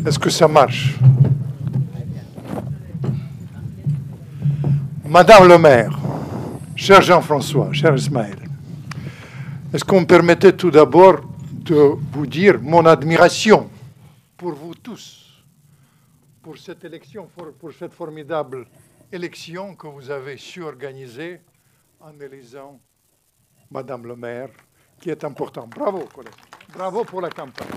Est-ce que ça marche? Madame le maire, cher Jean-François, cher Ismaël, est-ce qu'on me permettait tout d'abord de vous dire mon admiration pour vous tous, pour cette élection, pour cette formidable élection que vous avez su organiser en élisant Madame le maire, qui est important. Bravo, collègues. Bravo pour la campagne.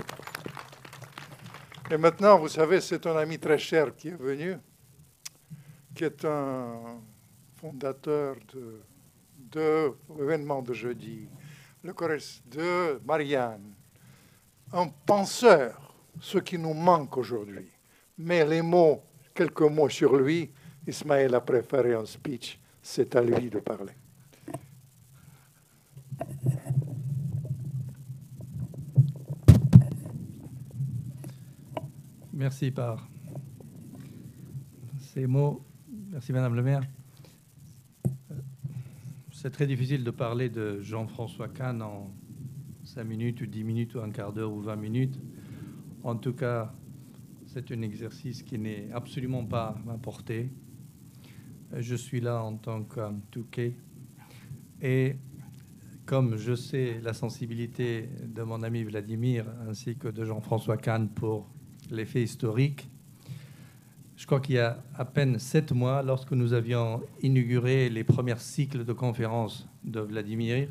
Et maintenant, vous savez, c'est un ami très cher qui est venu, qui est un fondateur de l'événement de jeudi, le choriste de Marianne, un penseur, ce qui nous manque aujourd'hui. Mais les mots, quelques mots sur lui, Ismaël a préféré un speech, c'est à lui de parler. Merci par ces mots. Merci Madame le maire. C'est très difficile de parler de Jean-François Kahn en 5 minutes ou 10 minutes ou un quart d'heure ou 20 minutes. En tout cas, c'est un exercice qui n'est absolument pas à ma portée. Je suis là en tant qu'un Touquet. Et comme je sais la sensibilité de mon ami Vladimir ainsi que de Jean-François Kahn pour les faits historiques, je crois qu'il y a à peine 7 mois, lorsque nous avions inauguré les premiers cycles de conférences de Vladimir,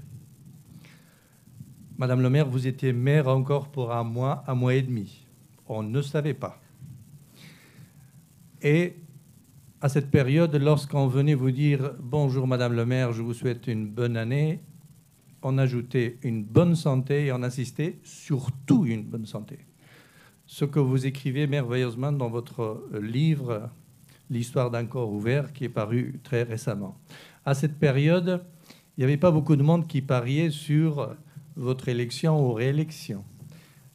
Madame le maire, vous étiez maire encore pour un mois et demi. On ne savait pas. Et à cette période, lorsqu'on venait vous dire « Bonjour Madame le maire, je vous souhaite une bonne année », on ajoutait une bonne santé et on insistait surtout une bonne santé. Ce que vous écrivez merveilleusement dans votre livre « L'histoire d'un corps ouvert » qui est paru très récemment. À cette période, il n'y avait pas beaucoup de monde qui pariait sur votre élection ou réélection.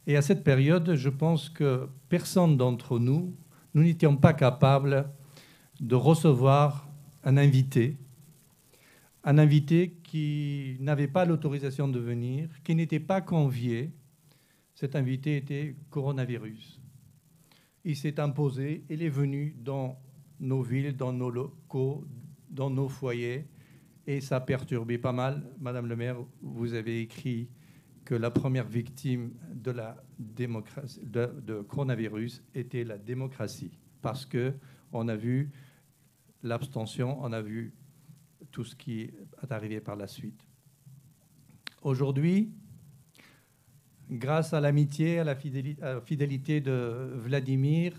Et à cette période, je pense que personne d'entre nous, nous n'étions pas capables de recevoir un invité qui n'avait pas l'autorisation de venir, qui n'était pas convié. Cet invité était coronavirus. Il s'est imposé, il est venu dans nos villes, dans nos locaux, dans nos foyers, et ça a perturbé pas mal. Madame le maire, vous avez écrit que la première victime de la démocratie, de coronavirus était la démocratie, parce qu'on a vu l'abstention, on a vu tout ce qui est arrivé par la suite. Aujourd'hui, grâce à l'amitié, à la fidélité de Vladimir,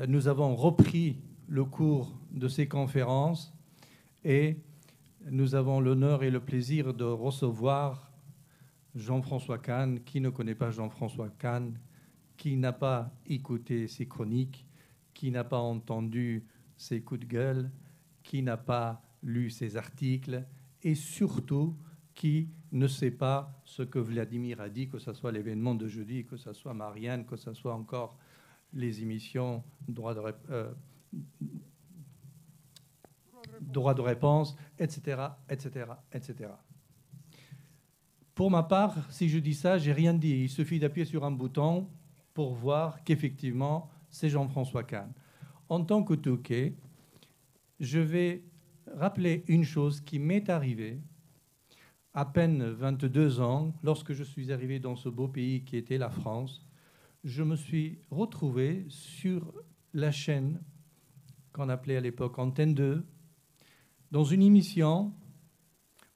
nous avons repris le cours de ces conférences et nous avons l'honneur et le plaisir de recevoir Jean-François Kahn. Qui ne connaît pas Jean-François Kahn? Qui n'a pas écouté ses chroniques? Qui n'a pas entendu ses coups de gueule? Qui n'a pas lu ses articles? Et surtout, qui ne sait pas ce que Vladimir a dit, que ce soit l'événement de jeudi, que ce soit Marianne, que ce soit encore les émissions droit de réponse, etc., etc., etc. Pour ma part, si je dis ça, j'ai rien dit. Il suffit d'appuyer sur un bouton pour voir qu'effectivement, c'est Jean-François Kahn. En tant que Touquet, je vais rappeler une chose qui m'est arrivée à peine 22 ans, lorsque je suis arrivé dans ce beau pays qui était la France. Je me suis retrouvé sur la chaîne qu'on appelait à l'époque Antenne 2, dans une émission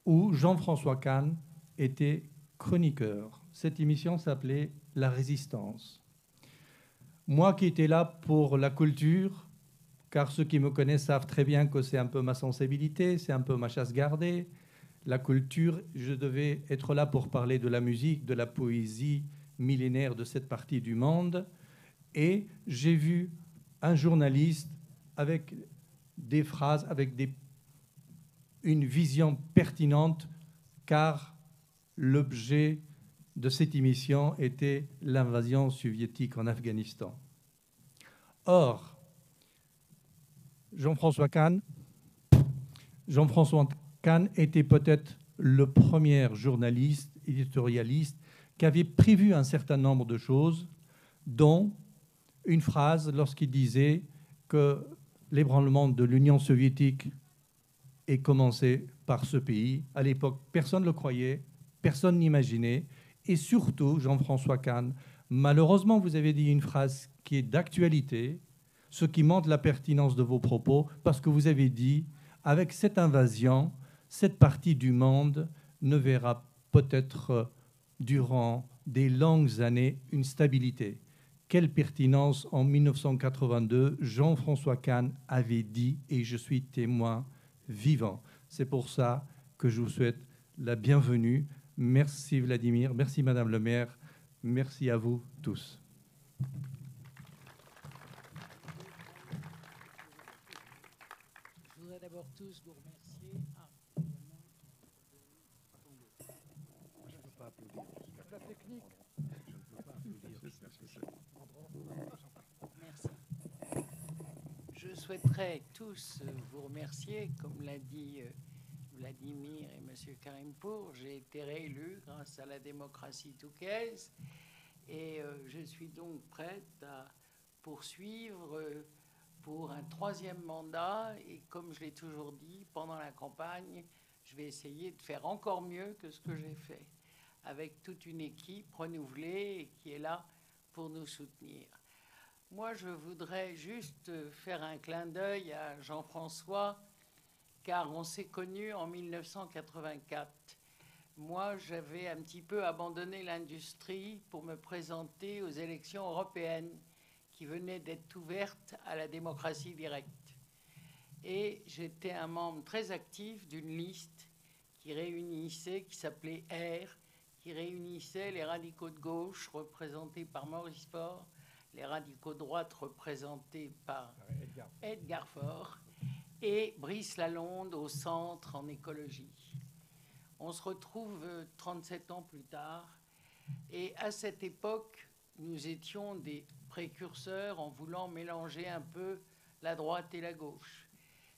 où Jean-François Kahn était chroniqueur. Cette émission s'appelait La Résistance. Moi qui étais là pour la culture, car ceux qui me connaissent savent très bien que c'est un peu ma sensibilité, c'est un peu ma chasse gardée. La culture, je devais être là pour parler de la musique, de la poésie millénaire de cette partie du monde. Et j'ai vu un journaliste avec des phrases, avec une vision pertinente, car l'objet de cette émission était l'invasion soviétique en Afghanistan. Or, Jean-François Kahn était peut-être le premier journaliste, éditorialiste, qui avait prévu un certain nombre de choses, dont une phrase lorsqu'il disait que l'ébranlement de l'Union soviétique est commencé par ce pays. À l'époque, personne ne le croyait, personne n'imaginait. Et surtout, Jean-François Kahn, malheureusement, vous avez dit une phrase qui est d'actualité, ce qui montre la pertinence de vos propos, parce que vous avez dit, avec cette invasion, cette partie du monde ne verra peut-être durant des longues années une stabilité. Quelle pertinence en 1982 Jean-François Kahn avait dit, et je suis témoin vivant. C'est pour ça que je vous souhaite la bienvenue. Merci Vladimir, merci Madame le maire, merci à vous tous. Je voudrais d'abord tous vous remercier. Je ne peux pas applaudir. La technique. Je ne peux pas applaudir. Merci. Je souhaiterais tous vous remercier, comme l'a dit Vladimir et M. Karimpour. J'ai été réélu grâce à la démocratie touquaise et je suis donc prête à poursuivre pour un troisième mandat. Et comme je l'ai toujours dit, pendant la campagne, je vais essayer de faire encore mieux que ce que j'ai fait, avec toute une équipe renouvelée et qui est là pour nous soutenir. Moi, je voudrais juste faire un clin d'œil à Jean-François, car on s'est connus en 1984. Moi, j'avais un petit peu abandonné l'industrie pour me présenter aux élections européennes qui venaient d'être ouvertes à la démocratie directe. Et j'étais un membre très actif d'une liste qui réunissait, qui s'appelait R, qui réunissait les radicaux de gauche représentés par Maurice Faure, les radicaux de droite représentés par Edgar Faure et Brice Lalonde au centre en écologie. On se retrouve 37 ans plus tard et à cette époque, nous étions des précurseurs en voulant mélanger un peu la droite et la gauche.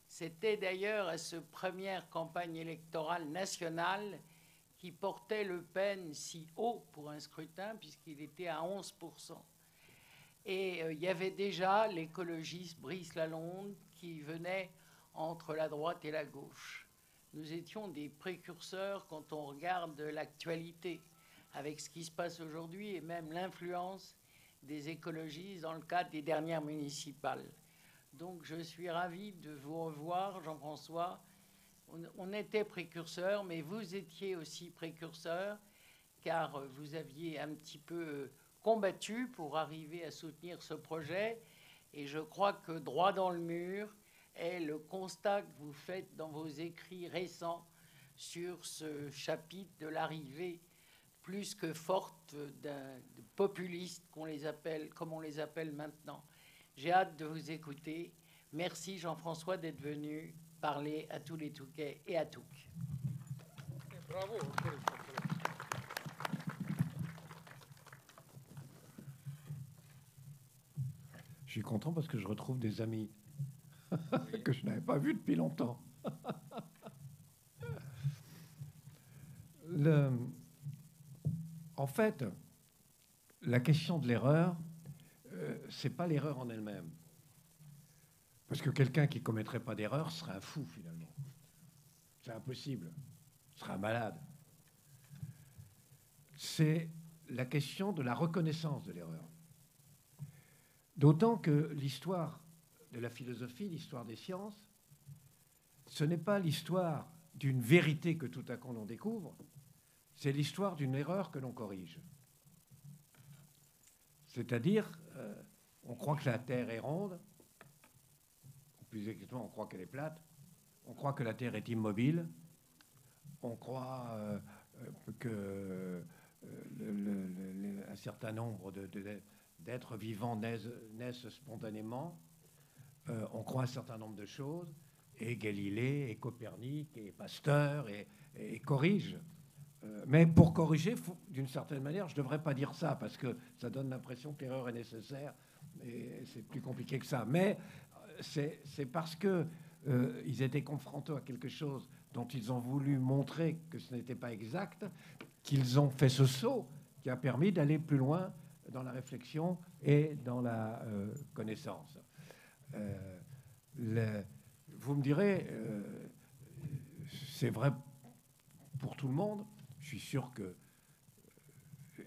C'était d'ailleurs à cette première campagne électorale nationale qui portait Le Pen si haut pour un scrutin puisqu'il était à 11%. Et il y avait déjà l'écologiste Brice Lalonde qui venait entre la droite et la gauche. Nous étions des précurseurs quand on regarde l'actualité avec ce qui se passe aujourd'hui et même l'influence des écologistes dans le cadre des dernières municipales. Donc je suis ravi de vous revoir, Jean-François. On était précurseurs, mais vous étiez aussi précurseurs, car vous aviez un petit peu combattu pour arriver à soutenir ce projet. Et je crois que droit dans le mur est le constat que vous faites dans vos écrits récents sur ce chapitre de l'arrivée plus que forte de populistes qu'on les appelle, comme on les appelle maintenant. J'ai hâte de vous écouter. Merci Jean-François d'être venu parler à tous les Touquais et à Touques. Bravo. Je suis content parce que je retrouve des amis que je n'avais pas vus depuis longtemps. En fait, la question de l'erreur, c'est pas l'erreur en elle-même. Parce que quelqu'un qui commettrait pas d'erreur serait un fou, finalement. C'est impossible. Il serait un malade. C'est la question de la reconnaissance de l'erreur. D'autant que l'histoire de la philosophie, l'histoire des sciences, ce n'est pas l'histoire d'une vérité que tout à coup l'on découvre, c'est l'histoire d'une erreur que l'on corrige. C'est-à-dire, on croit que la Terre est ronde, ou plus exactement, on croit qu'elle est plate, on croit que la Terre est immobile, on croit que un certain nombre d'êtres vivants naissent spontanément, on croit un certain nombre de choses, et Galilée, et Copernic, et Pasteur, et corrige. Mais pour corriger, d'une certaine manière, je ne devrais pas dire ça, parce que ça donne l'impression que l'erreur est nécessaire, et c'est plus compliqué que ça. Mais c'est parce qu'ils étaient confrontés à quelque chose dont ils ont voulu montrer que ce n'était pas exact, qu'ils ont fait ce saut qui a permis d'aller plus loin dans la réflexion et dans la connaissance. Vous me direz, c'est vrai pour tout le monde. Je suis sûr que,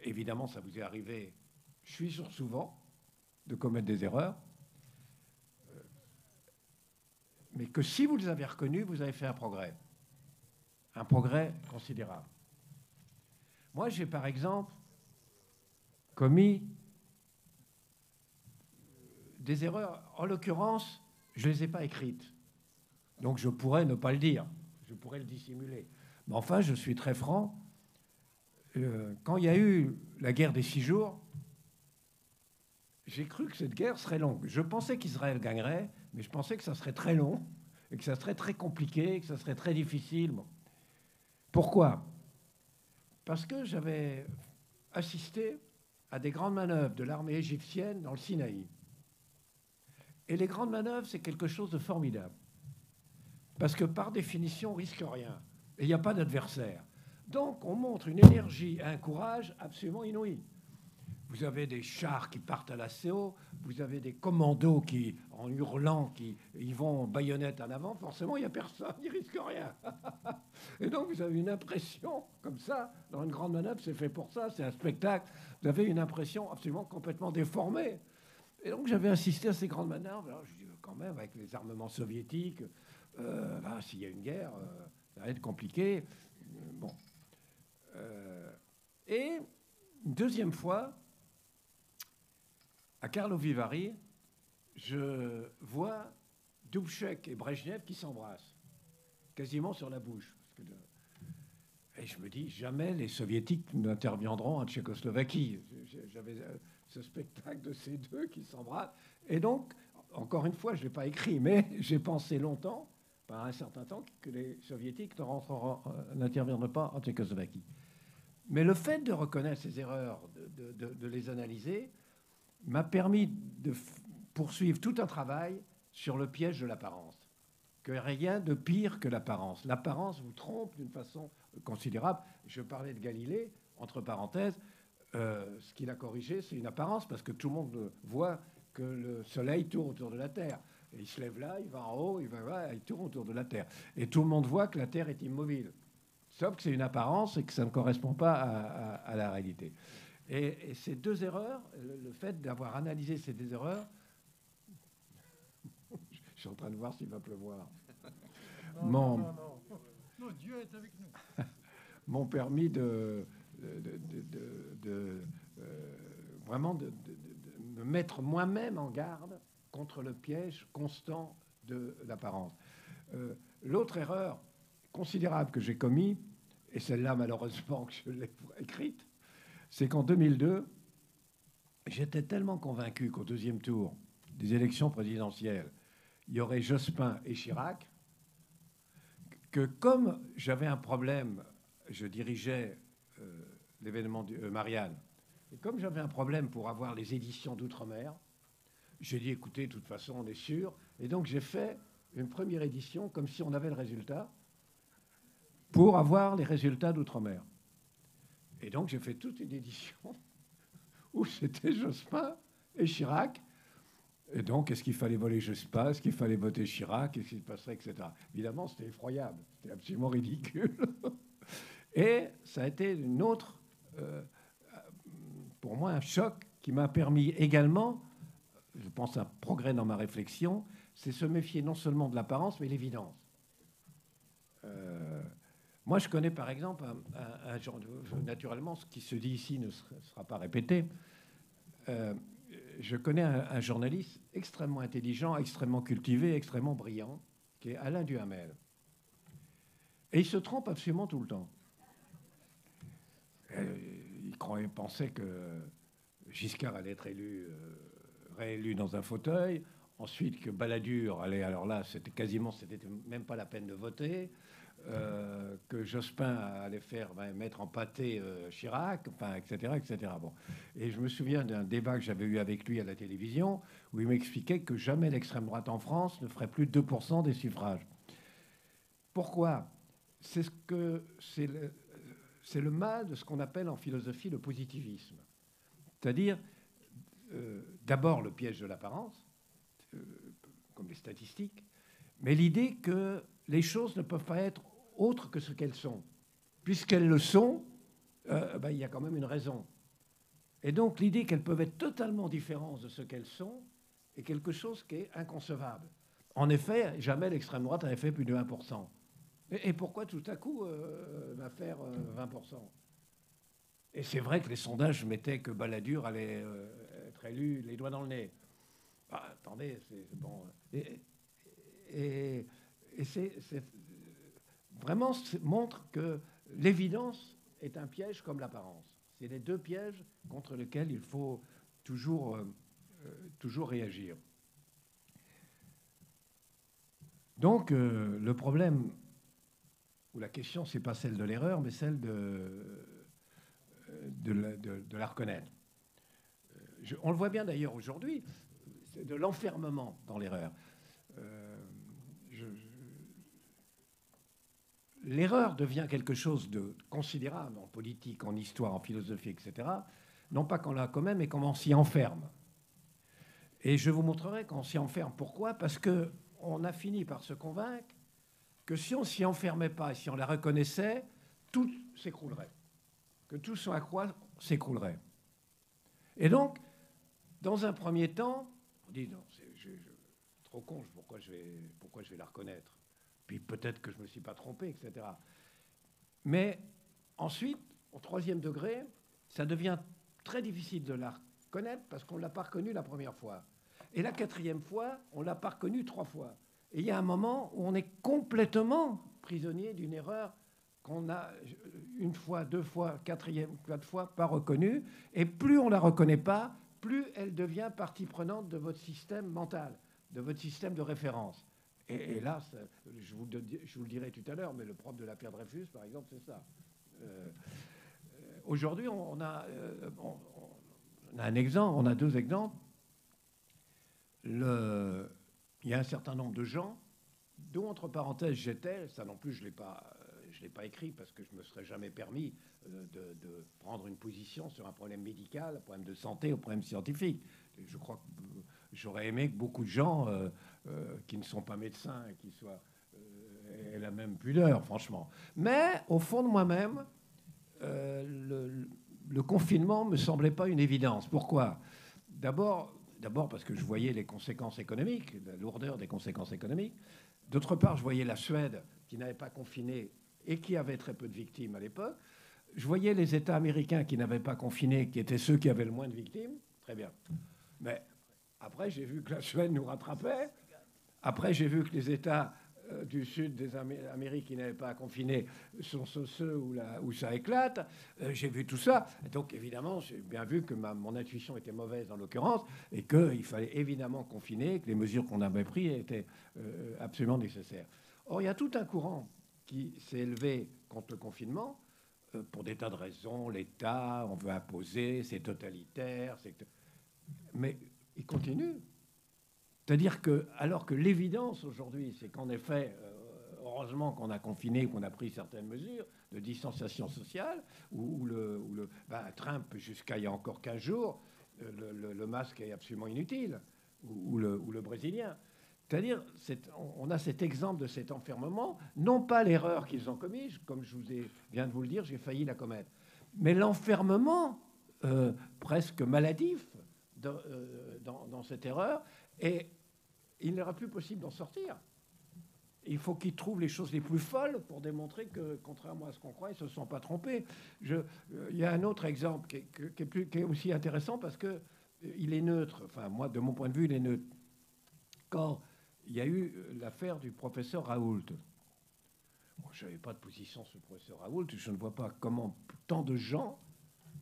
évidemment, ça vous est arrivé. Je suis sûr souvent de commettre des erreurs, mais que si vous les avez reconnues, vous avez fait un progrès considérable. Moi, j'ai par exemple commis des erreurs. En l'occurrence, je ne les ai pas écrites. Donc, je pourrais ne pas le dire. Je pourrais le dissimuler. Mais enfin, je suis très franc. Quand il y a eu la guerre des 6 jours, j'ai cru que cette guerre serait longue. Je pensais qu'Israël gagnerait, mais je pensais que ça serait très long, et que ça serait très compliqué, que ça serait très difficile. Bon. Pourquoi ? Parce que j'avais assisté à des grandes manœuvres de l'armée égyptienne dans le Sinaï. Et les grandes manœuvres, c'est quelque chose de formidable. Parce que par définition, on ne risque rien. Et il n'y a pas d'adversaire. Donc, on montre une énergie et un courage absolument inouïs. Vous avez des chars qui partent à l'assaut, vous avez des commandos qui, en hurlant, qui ils vont baïonnette en avant. Forcément, il n'y a personne, ils ne risquent rien. Et donc, vous avez une impression, comme ça, dans une grande manœuvre, c'est fait pour ça, c'est un spectacle. Vous avez une impression absolument complètement déformée. Et donc, j'avais assisté à ces grandes manœuvres. Alors, je dis, quand même, avec les armements soviétiques, s'il y a une guerre, ça va être compliqué. Bon. Et une deuxième fois, à Karlovy Vary, je vois Dubček et Brejnev qui s'embrassent, quasiment sur la bouche. Et je me dis, jamais les Soviétiques n'interviendront en Tchécoslovaquie. J'avais ce spectacle de ces deux qui s'embrassent. Et donc, encore une fois, je ne l'ai pas écrit, mais j'ai pensé longtemps, par un certain temps, que les Soviétiques n'interviendraient pas en Tchécoslovaquie. Mais le fait de reconnaître ces erreurs, de les analyser, m'a permis de poursuivre tout un travail sur le piège de l'apparence. Que rien de pire que l'apparence. L'apparence vous trompe d'une façon considérable. Je parlais de Galilée, entre parenthèses, ce qu'il a corrigé, c'est une apparence, parce que tout le monde voit que le Soleil tourne autour de la Terre. Et il se lève là, il va en haut, il tourne autour de la Terre. Et tout le monde voit que la Terre est immobile. Sauf que c'est une apparence et que ça ne correspond pas à la réalité. Et ces deux erreurs, le fait d'avoir analysé ces deux erreurs, je suis en train de voir s'il va pleuvoir, Non, Dieu est avec nous. M'ont permis vraiment de me mettre moi-même en garde contre le piège constant de l'apparence. L'autre erreur considérable que j'ai commise, et celle-là malheureusement que je l'ai écrite, c'est qu'en 2002, j'étais tellement convaincu qu'au deuxième tour des élections présidentielles, il y aurait Jospin et Chirac, que comme j'avais un problème, je dirigeais l'événement Marianne, et comme j'avais un problème pour avoir les éditions d'Outre-mer, j'ai dit, écoutez, de toute façon, on est sûr. Et donc, j'ai fait une première édition comme si on avait le résultat pour avoir les résultats d'Outre-mer. Et donc, j'ai fait toute une édition où c'était Jospin et Chirac. Et donc, est-ce qu'il fallait voler Jospin? Est-ce qu'il fallait voter Chirac? Qu'est-ce qui se passerait, etc. Évidemment, c'était effroyable. C'était absolument ridicule. Et ça a été une autre, pour moi, un choc qui m'a permis également, je pense, un progrès dans ma réflexion, c'est se méfier non seulement de l'apparence, mais de l'évidence. Moi, je connais par exemple un genre naturellement, ce qui se dit ici ne sera pas répété. Je connais un journaliste extrêmement intelligent, extrêmement cultivé, extrêmement brillant, qui est Alain Duhamel. Et il se trompe absolument tout le temps. Il pensait que Giscard allait être réélu dans un fauteuil. Ensuite, que Balladur allait... Alors là, c'était même pas la peine de voter. Que Jospin allait mettre en pâté Chirac, enfin, etc., etc. Bon. Et je me souviens d'un débat que j'avais eu avec lui à la télévision où il m'expliquait que jamais l'extrême droite en France ne ferait plus de 2% des suffrages. Pourquoi ? C'est le mal de ce qu'on appelle en philosophie le positivisme. C'est-à-dire d'abord le piège de l'apparence, comme les statistiques, mais l'idée que les choses ne peuvent pas être autres que ce qu'elles sont. Puisqu'elles le sont, il y a quand même une raison. Et donc l'idée qu'elles peuvent être totalement différentes de ce qu'elles sont est quelque chose qui est inconcevable. En effet, jamais l'extrême droite n'avait fait plus de 1%. Et pourquoi tout à coup va faire 20%? Et c'est vrai que les sondages mettaient que Balladur allait être élu les doigts dans le nez. Attendez, c'est bon. Et vraiment montre que l'évidence est un piège comme l'apparence. C'est les deux pièges contre lesquels il faut toujours réagir. Donc, le problème, ou la question, ce n'est pas celle de l'erreur, mais celle de la reconnaître. On le voit bien d'ailleurs aujourd'hui, c'est de l'enfermement dans l'erreur. L'erreur devient quelque chose de considérable en politique, en histoire, en philosophie, etc. Non pas qu'on la commet, mais qu'on s'y enferme. Et je vous montrerai qu'on s'y enferme. Pourquoi? Parce qu'on a fini par se convaincre que si on ne s'y enfermait pas, si on la reconnaissait, tout s'écroulerait. Que tout ce à quoi s'écroulerait. Et donc, dans un premier temps, on dit non, trop con, pourquoi je vais la reconnaître? Puis peut-être que je ne me suis pas trompé, etc. Mais ensuite, au troisième degré, ça devient très difficile de la reconnaître parce qu'on ne l'a pas reconnue la première fois. Et la quatrième fois, on ne l'a pas reconnue 3 fois. Et il y a un moment où on est complètement prisonnier d'une erreur qu'on a une fois, 2 fois, 4e fois pas reconnue. Et plus on ne la reconnaît pas, plus elle devient partie prenante de votre système mental, de votre système de référence. Et là, je vous le dirai tout à l'heure, mais le propre de l'affaire Dreyfus, par exemple, c'est ça. Aujourd'hui, on a un exemple, on a 2 exemples. Il y a un certain nombre de gens, dont, entre parenthèses, j'étais, ça non plus, je ne l'ai pas écrit parce que je ne me serais jamais permis de prendre une position sur un problème médical, un problème de santé, un problème scientifique. Je crois que j'aurais aimé que beaucoup de gens qui ne sont pas médecins et qui soient aient la même pudeur, franchement. Mais au fond de moi-même, le confinement ne me semblait pas une évidence. Pourquoi? D'abord parce que je voyais les conséquences économiques, la lourdeur des conséquences économiques. D'autre part, je voyais la Suède qui n'avait pas confiné et qui avait très peu de victimes à l'époque. Je voyais les États américains qui n'avaient pas confiné, qui étaient ceux qui avaient le moins de victimes. Très bien. Mais après, j'ai vu que la Suède nous rattrapait. Après, j'ai vu que les États du sud des Amériques qui n'avaient pas confiné sont ceux où ça éclate. J'ai vu tout ça. Et donc, évidemment, j'ai bien vu que mon intuition était mauvaise en l'occurrence et qu'il fallait évidemment confiner, que les mesures qu'on avait prises étaient absolument nécessaires. Or, il y a tout un courant qui s'est élevé contre le confinement pour des tas de raisons. L'État, on veut imposer, c'est totalitaire. Mais il continue. C'est-à-dire que, alors que l'évidence aujourd'hui, c'est qu'en effet, heureusement qu'on a confiné, qu'on a pris certaines mesures de distanciation sociale, où Trump, jusqu'à il y a encore 15 jours, le masque est absolument inutile, ou le brésilien. C'est-à-dire, on a cet exemple de cet enfermement, non pas l'erreur qu'ils ont commise, comme je viens de vous le dire, j'ai failli la commettre, mais l'enfermement presque maladif dans cette erreur. Et il n'ira plus possible d'en sortir. Il faut qu'ils trouvent les choses les plus folles pour démontrer que, contrairement à ce qu'on croit, ils ne se sont pas trompés. Il y a un autre exemple qui est aussi intéressant parce qu'il est neutre. Enfin, moi, de mon point de vue, il est neutre. Quand il y a eu l'affaire du professeur Raoult, je n'avais pas de position sur le professeur Raoult. Je ne vois pas comment tant de gens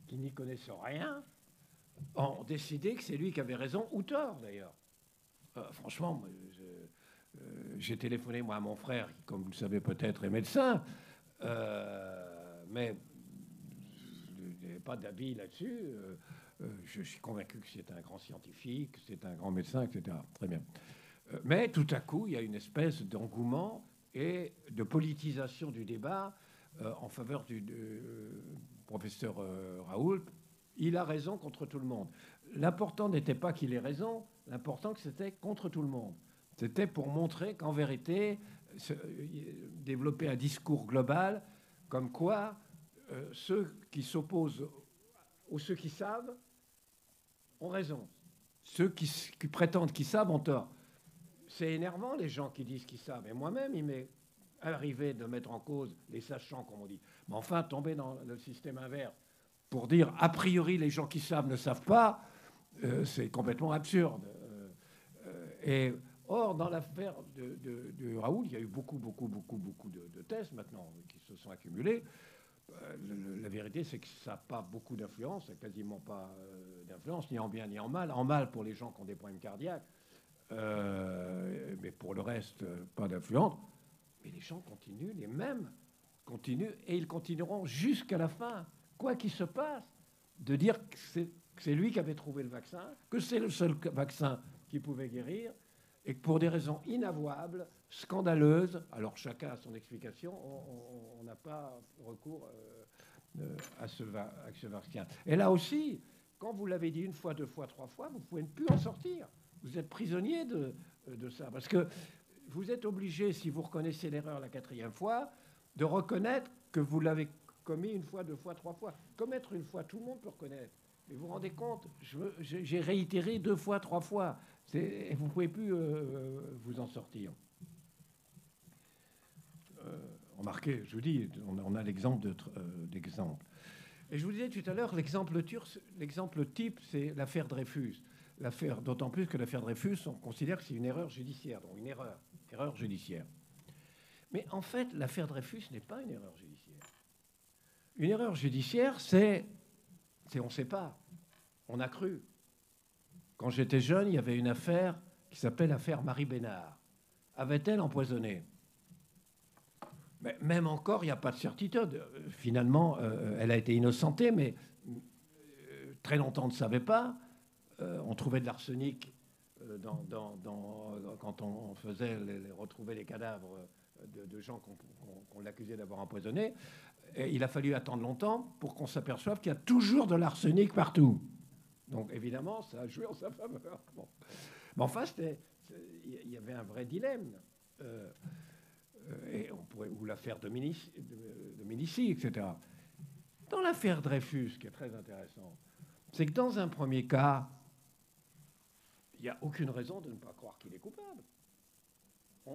qui n'y connaissent rien ont décidé que c'est lui qui avait raison, ou tort d'ailleurs. Franchement, j'ai téléphoné moi à mon frère, qui, comme vous le savez peut-être, est médecin, mais je n'ai pas d'avis là-dessus. Je suis convaincu que c'est un grand scientifique, c'est un grand médecin, etc. Très bien. Mais tout à coup, il y a une espèce d'engouement et de politisation du débat en faveur du professeur Raoult. il a raison contre tout le monde. L'important n'était pas qu'il ait raison, l'important que c'était contre tout le monde. C'était pour montrer qu'en vérité, développer un discours global comme quoi ceux qui s'opposent ou ceux qui savent ont raison. Ceux qui prétendent qu'ils savent ont tort. C'est énervant, les gens qui disent qu'ils savent. Et moi-même, il m'est arrivé de mettre en cause les sachants, comme on dit. Mais enfin, tomber dans le système inverse pour dire, a priori, les gens qui savent ne savent pas, c'est complètement absurde. Et or, dans l'affaire de Raoul, il y a eu beaucoup de tests maintenant qui se sont accumulés. La vérité, c'est que ça n'a pas beaucoup d'influence, ça n'a quasiment pas d'influence, ni en bien ni en mal. En mal pour les gens qui ont des problèmes cardiaques, mais pour le reste, pas d'influence. Mais les gens continuent, les mêmes continuent, et ils continueront jusqu'à la fin, quoi qu'il se passe, de dire que c'est lui qui avait trouvé le vaccin, que c'est le seul vaccin qui pouvait guérir, et que pour des raisons inavouables, scandaleuses, alors chacun a son explication, on n'a pas recours à ce vaccin. Et là aussi, quand vous l'avez dit une fois, deux fois, trois fois, vous ne pouvez plus en sortir. Vous êtes prisonnier de ça. Parce que vous êtes obligé, si vous reconnaissez l'erreur la quatrième fois, de reconnaître que vous l'avez commis une fois, deux fois, trois fois. Commettre une fois, tout le monde peut reconnaître. Mais vous vous rendez compte, j'ai réitéré deux fois, trois fois. Et vous ne pouvez plus vous en sortir. Remarquez, je vous dis, on a l'exemple d'exemple. Et je vous disais tout à l'heure, l'exemple type, c'est l'affaire Dreyfus. D'autant plus que l'affaire Dreyfus, on considère que c'est une erreur judiciaire, donc une erreur judiciaire. Mais en fait, l'affaire Dreyfus n'est pas une erreur judiciaire. Une erreur judiciaire, c'est on ne sait pas, on a cru. Quand j'étais jeune, il y avait une affaire qui s'appelle l'affaire Marie Bénard. Avait-elle empoisonné ? Mais même encore, il n'y a pas de certitude. Finalement, elle a été innocentée, mais très longtemps on ne savait pas. On trouvait de l'arsenic quand on faisait retrouver les cadavres de gens qu'on l'accusait d'avoir empoisonné. Et il a fallu attendre longtemps pour qu'on s'aperçoive qu'il y a toujours de l'arsenic partout. Donc évidemment, ça a joué en sa faveur. Bon. Mais enfin, il y avait un vrai dilemme. Ou l'affaire de Médicis, etc. Dans l'affaire Dreyfus, ce qui est très intéressant, c'est que dans un premier cas, il n'y a aucune raison de ne pas croire qu'il est coupable.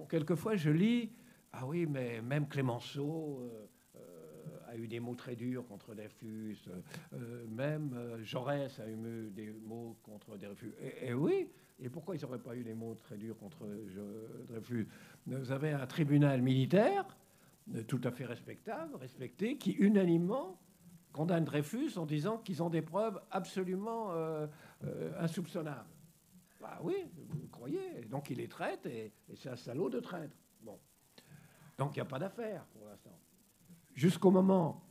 Quelquefois, je lis, ah oui, mais même Clémenceau a eu des mots très durs contre Dreyfus, même Jaurès a eu des mots contre Dreyfus. Et oui, et pourquoi ils n'auraient pas eu des mots très durs contre Dreyfus ? Vous avez un tribunal militaire, tout à fait respecté, qui unanimement condamne Dreyfus en disant qu'ils ont des preuves absolument insoupçonnables. Bah oui, vous le croyez. Donc il les traite et c'est un salaud de traître. Bon. Donc il n'y a pas d'affaire pour l'instant. Jusqu'au moment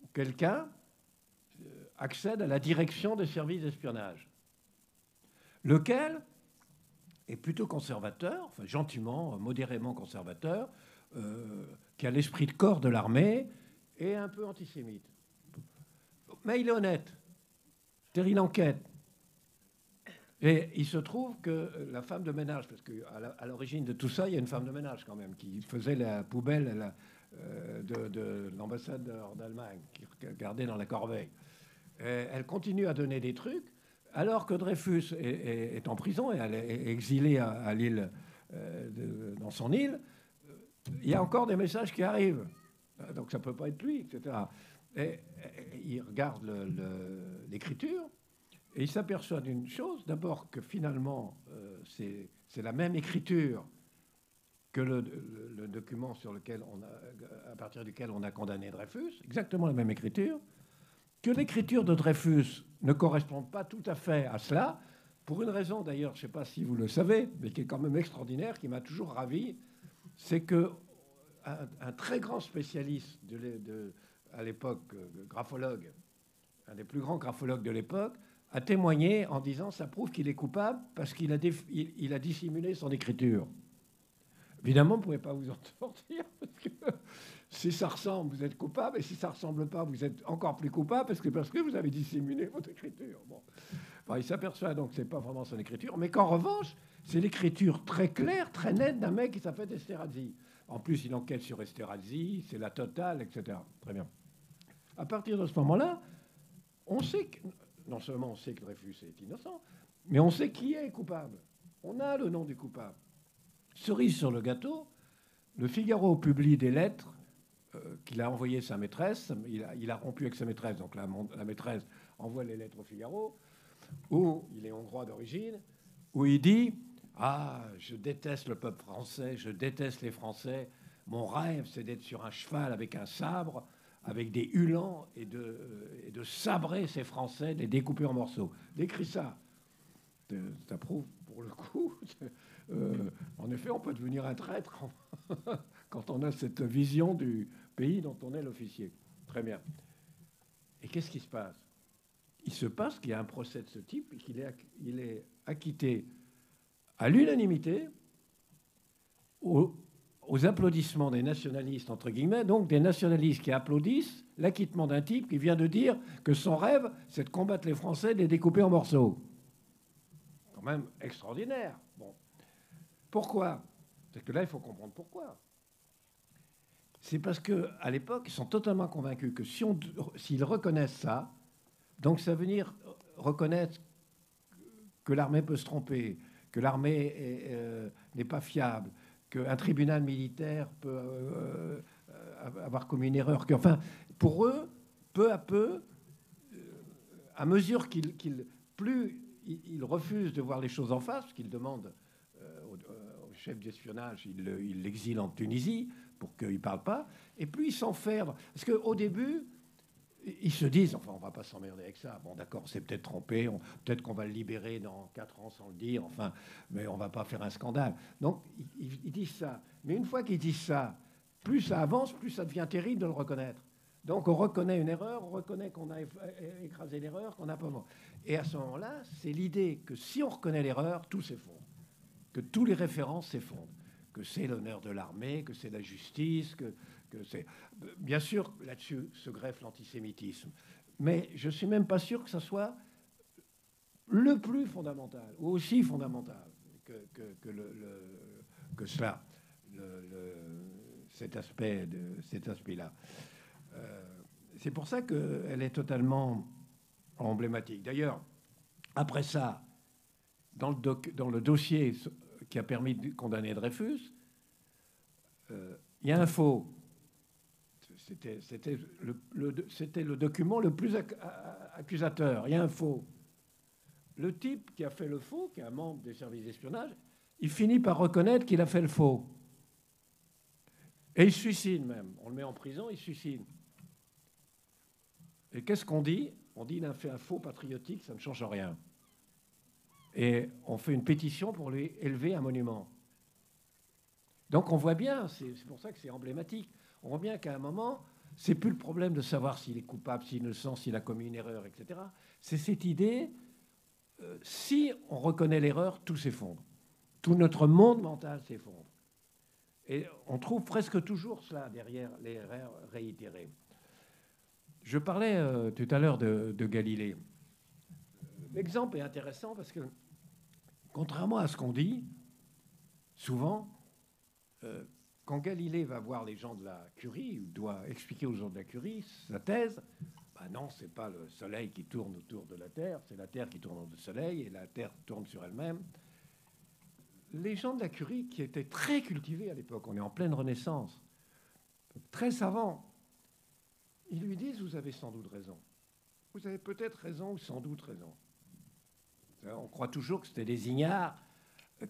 où quelqu'un accède à la direction des services d'espionnage, lequel est plutôt conservateur, enfin gentiment, modérément conservateur, qui a l'esprit de corps de l'armée et un peu antisémite. Mais il est honnête. C'est-à-dire, il enquête. Et il se trouve que la femme de ménage, parce qu'à l'origine de tout ça, il y a une femme de ménage quand même, qui faisait la poubelle de l'ambassadeur d'Allemagne, qui regardait dans la corbeille. Et elle continue à donner des trucs, alors que Dreyfus est en prison et elle est exilée à l'île, dans son île. Il y a encore des messages qui arrivent. Donc ça ne peut pas être lui, etc. Et il regarde l'écriture. Et il s'aperçoit d'une chose, d'abord que finalement, c'est la même écriture que le document à partir duquel on a condamné Dreyfus, exactement la même écriture, que l'écriture de Dreyfus ne correspond pas tout à fait à cela, pour une raison d'ailleurs, je ne sais pas si vous le savez, mais qui est quand même extraordinaire, qui m'a toujours ravi, c'est qu'un très grand spécialiste à l'époque, graphologue, un des plus grands graphologues de l'époque, a témoigné en disant ça prouve qu'il est coupable parce qu'il a dissimulé son écriture. Évidemment, vous ne pouvez pas vous en sortir parce que Si ça ressemble, vous êtes coupable, et si ça ressemble pas, vous êtes encore plus coupable parce que vous avez disséminé votre écriture. Bon. Enfin, il s'aperçoit donc que c'est pas vraiment son écriture, mais qu'en revanche, c'est l'écriture très claire, très nette d'un mec qui s'appelle Esterhazy. En plus, il enquête sur Esterhazy, c'est la totale, etc. Très bien. À partir de ce moment-là, on sait que, non seulement on sait que Dreyfus est innocent, mais on sait qui est coupable. On a le nom du coupable. Cerise sur le gâteau, le Figaro publie des lettres qu'il a envoyées à sa maîtresse. Il a rompu avec sa maîtresse, donc la maîtresse envoie les lettres au Figaro, où il est hongrois d'origine, où il dit « Ah, je déteste le peuple français, je déteste les Français. Mon rêve, c'est d'être sur un cheval avec un sabre, avec des hulans, et de sabrer ces Français, de les découper en morceaux. » Il écrit ça. Ça prouve, pour le coup, en effet, on peut devenir un traître quand on a cette vision du pays dont on est l'officier. Très bien. Et qu'est-ce qui se passe? Il se passe qu'il y a un procès de ce type et qu'il est acquitté à l'unanimité aux applaudissements des nationalistes, entre guillemets, donc des nationalistes qui applaudissent l'acquittement d'un type qui vient de dire que son rêve, c'est de combattre les Français et de les découper en morceaux. Quand même extraordinaire. Bon. Pourquoi? Parce que là, il faut comprendre pourquoi. C'est parce qu'à l'époque, ils sont totalement convaincus que s'ils reconnaissent ça, donc ça veut dire reconnaître que l'armée peut se tromper, que l'armée n'est pas fiable, qu'un tribunal militaire peut avoir commis une erreur. Enfin, pour eux, peu à peu, à mesure qu'ils refusent de voir les choses en face, qu'ils demandent au chef d'espionnage, il l'exile en Tunisie pour qu'il ne parle pas, et plus ils s'enferment. Parce qu'au début, ils se disent, enfin, on ne va pas s'emmerder avec ça. Bon, d'accord, on s'est peut-être trompé, peut-être qu'on va le libérer dans 4 ans sans le dire, enfin, mais on ne va pas faire un scandale. Donc, ils disent ça. Mais une fois qu'ils disent ça, plus ça avance, plus ça devient terrible de le reconnaître. Donc, on reconnaît une erreur, on reconnaît qu'on a écrasé l'erreur, qu'on n'a pas mort. Et à ce moment-là, c'est l'idée que si on reconnaît l'erreur, tout s'effondre. Que tous les références s'effondrent. Que c'est l'honneur de l'armée, que c'est la justice, que c'est... Bien sûr, là-dessus se greffe l'antisémitisme. Mais je ne suis même pas sûr que ça soit le plus fondamental, ou aussi fondamental que cela, cet aspect-là. C'est pour ça qu'elle est totalement emblématique. D'ailleurs, après ça, dans le dossier qui a permis de condamner Dreyfus, il y a un faux. C'était le document le plus accusateur. Il y a un faux. Le type qui a fait le faux, qui est un membre des services d'espionnage, il finit par reconnaître qu'il a fait le faux. Et il se suicide même. On le met en prison, il se suicide. Et qu'est-ce qu'on dit? On dit qu'il a fait un faux patriotique, ça ne change rien. Et on fait une pétition pour lui élever un monument. Donc on voit bien, c'est pour ça que c'est emblématique, on voit bien qu'à un moment, c'est plus le problème de savoir s'il est coupable, s'il est innocent, s'il a commis une erreur, etc. C'est cette idée, si on reconnaît l'erreur, tout s'effondre. Tout notre monde mental s'effondre. Et on trouve presque toujours cela derrière les erreurs réitérées. Je parlais tout à l'heure de Galilée. L'exemple est intéressant parce que, contrairement à ce qu'on dit, souvent, quand Galilée va voir les gens de la Curie, il doit expliquer aux gens de la Curie sa thèse. Ben non, c'est pas le Soleil qui tourne autour de la Terre, c'est la Terre qui tourne autour du Soleil et la Terre tourne sur elle-même. Les gens de la Curie, qui étaient très cultivés à l'époque, on est en pleine Renaissance, très savants, ils lui disent « Vous avez sans doute raison. Vous avez peut-être raison ou sans doute raison. » On croit toujours que c'était des ignares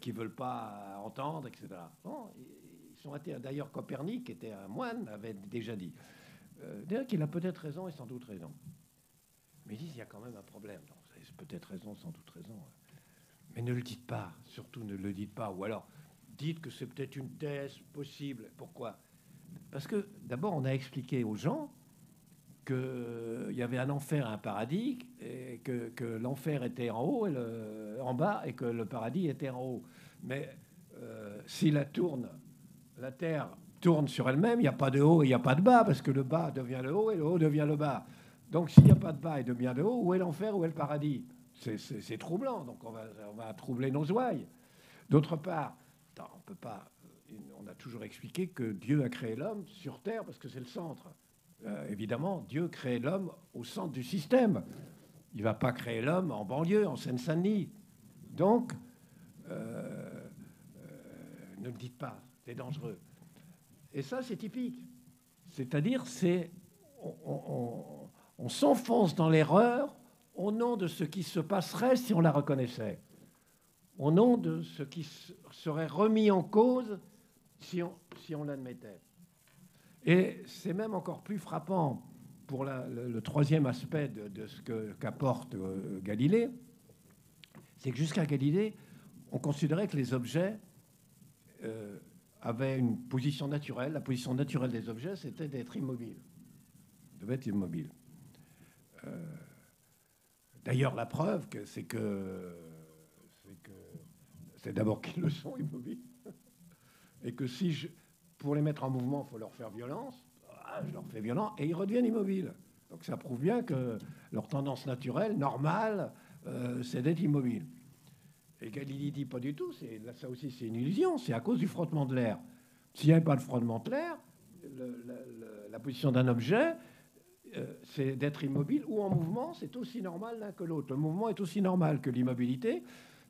qui ne veulent pas entendre, etc. Bon, ils sont d'ailleurs, Copernic, qui était un moine, avait déjà dit qu'il a peut-être raison et sans doute raison. Mais ils disent, il y a quand même un problème. Donc, vous avez peut-être raison, sans doute raison. Mais ne le dites pas, surtout ne le dites pas. Ou alors, dites que c'est peut-être une thèse possible. Pourquoi? Parce que, d'abord, on a expliqué aux gens qu'il y avait un enfer et un paradis, et que l'enfer était en haut et en bas, et que le paradis était en haut. Mais si la Terre tourne sur elle-même. Il n'y a pas de haut et il n'y a pas de bas, parce que le bas devient le haut et le haut devient le bas. Donc s'il n'y a pas de bas et devient de haut, où est l'enfer, où est le paradis? C'est troublant, donc on va troubler nos ouailles. D'autre part, on peut pas... On a toujours expliqué que Dieu a créé l'homme sur Terre parce que c'est le centre. Évidemment, Dieu crée l'homme au centre du système. Il ne va pas créer l'homme en banlieue, en Seine-Saint-Denis. Donc, ne le dites pas, c'est dangereux. Et ça, c'est typique. C'est-à-dire, on s'enfonce dans l'erreur au nom de ce qui se passerait si on la reconnaissait, au nom de ce qui serait remis en cause si on l'admettait. Et c'est même encore plus frappant pour le troisième aspect de ce qu'apporte Galilée, c'est que jusqu'à Galilée, on considérait que les objets avaient une position naturelle. La position naturelle des objets, c'était d'être immobiles. Ils devaient être immobiles. D'ailleurs, la preuve, c'est d'abord qu'ils le sont immobiles. Et que pour les mettre en mouvement, il faut leur faire violence. Je leur fais violence et ils redeviennent immobiles. Donc ça prouve bien que leur tendance naturelle, normale, c'est d'être immobile. Et Galilée dit pas du tout. Ça aussi, c'est une illusion. C'est à cause du frottement de l'air. S'il n'y avait pas de frottement de l'air, la position d'un objet, c'est d'être immobile ou en mouvement. C'est aussi normal l'un que l'autre. Le mouvement est aussi normal que l'immobilité.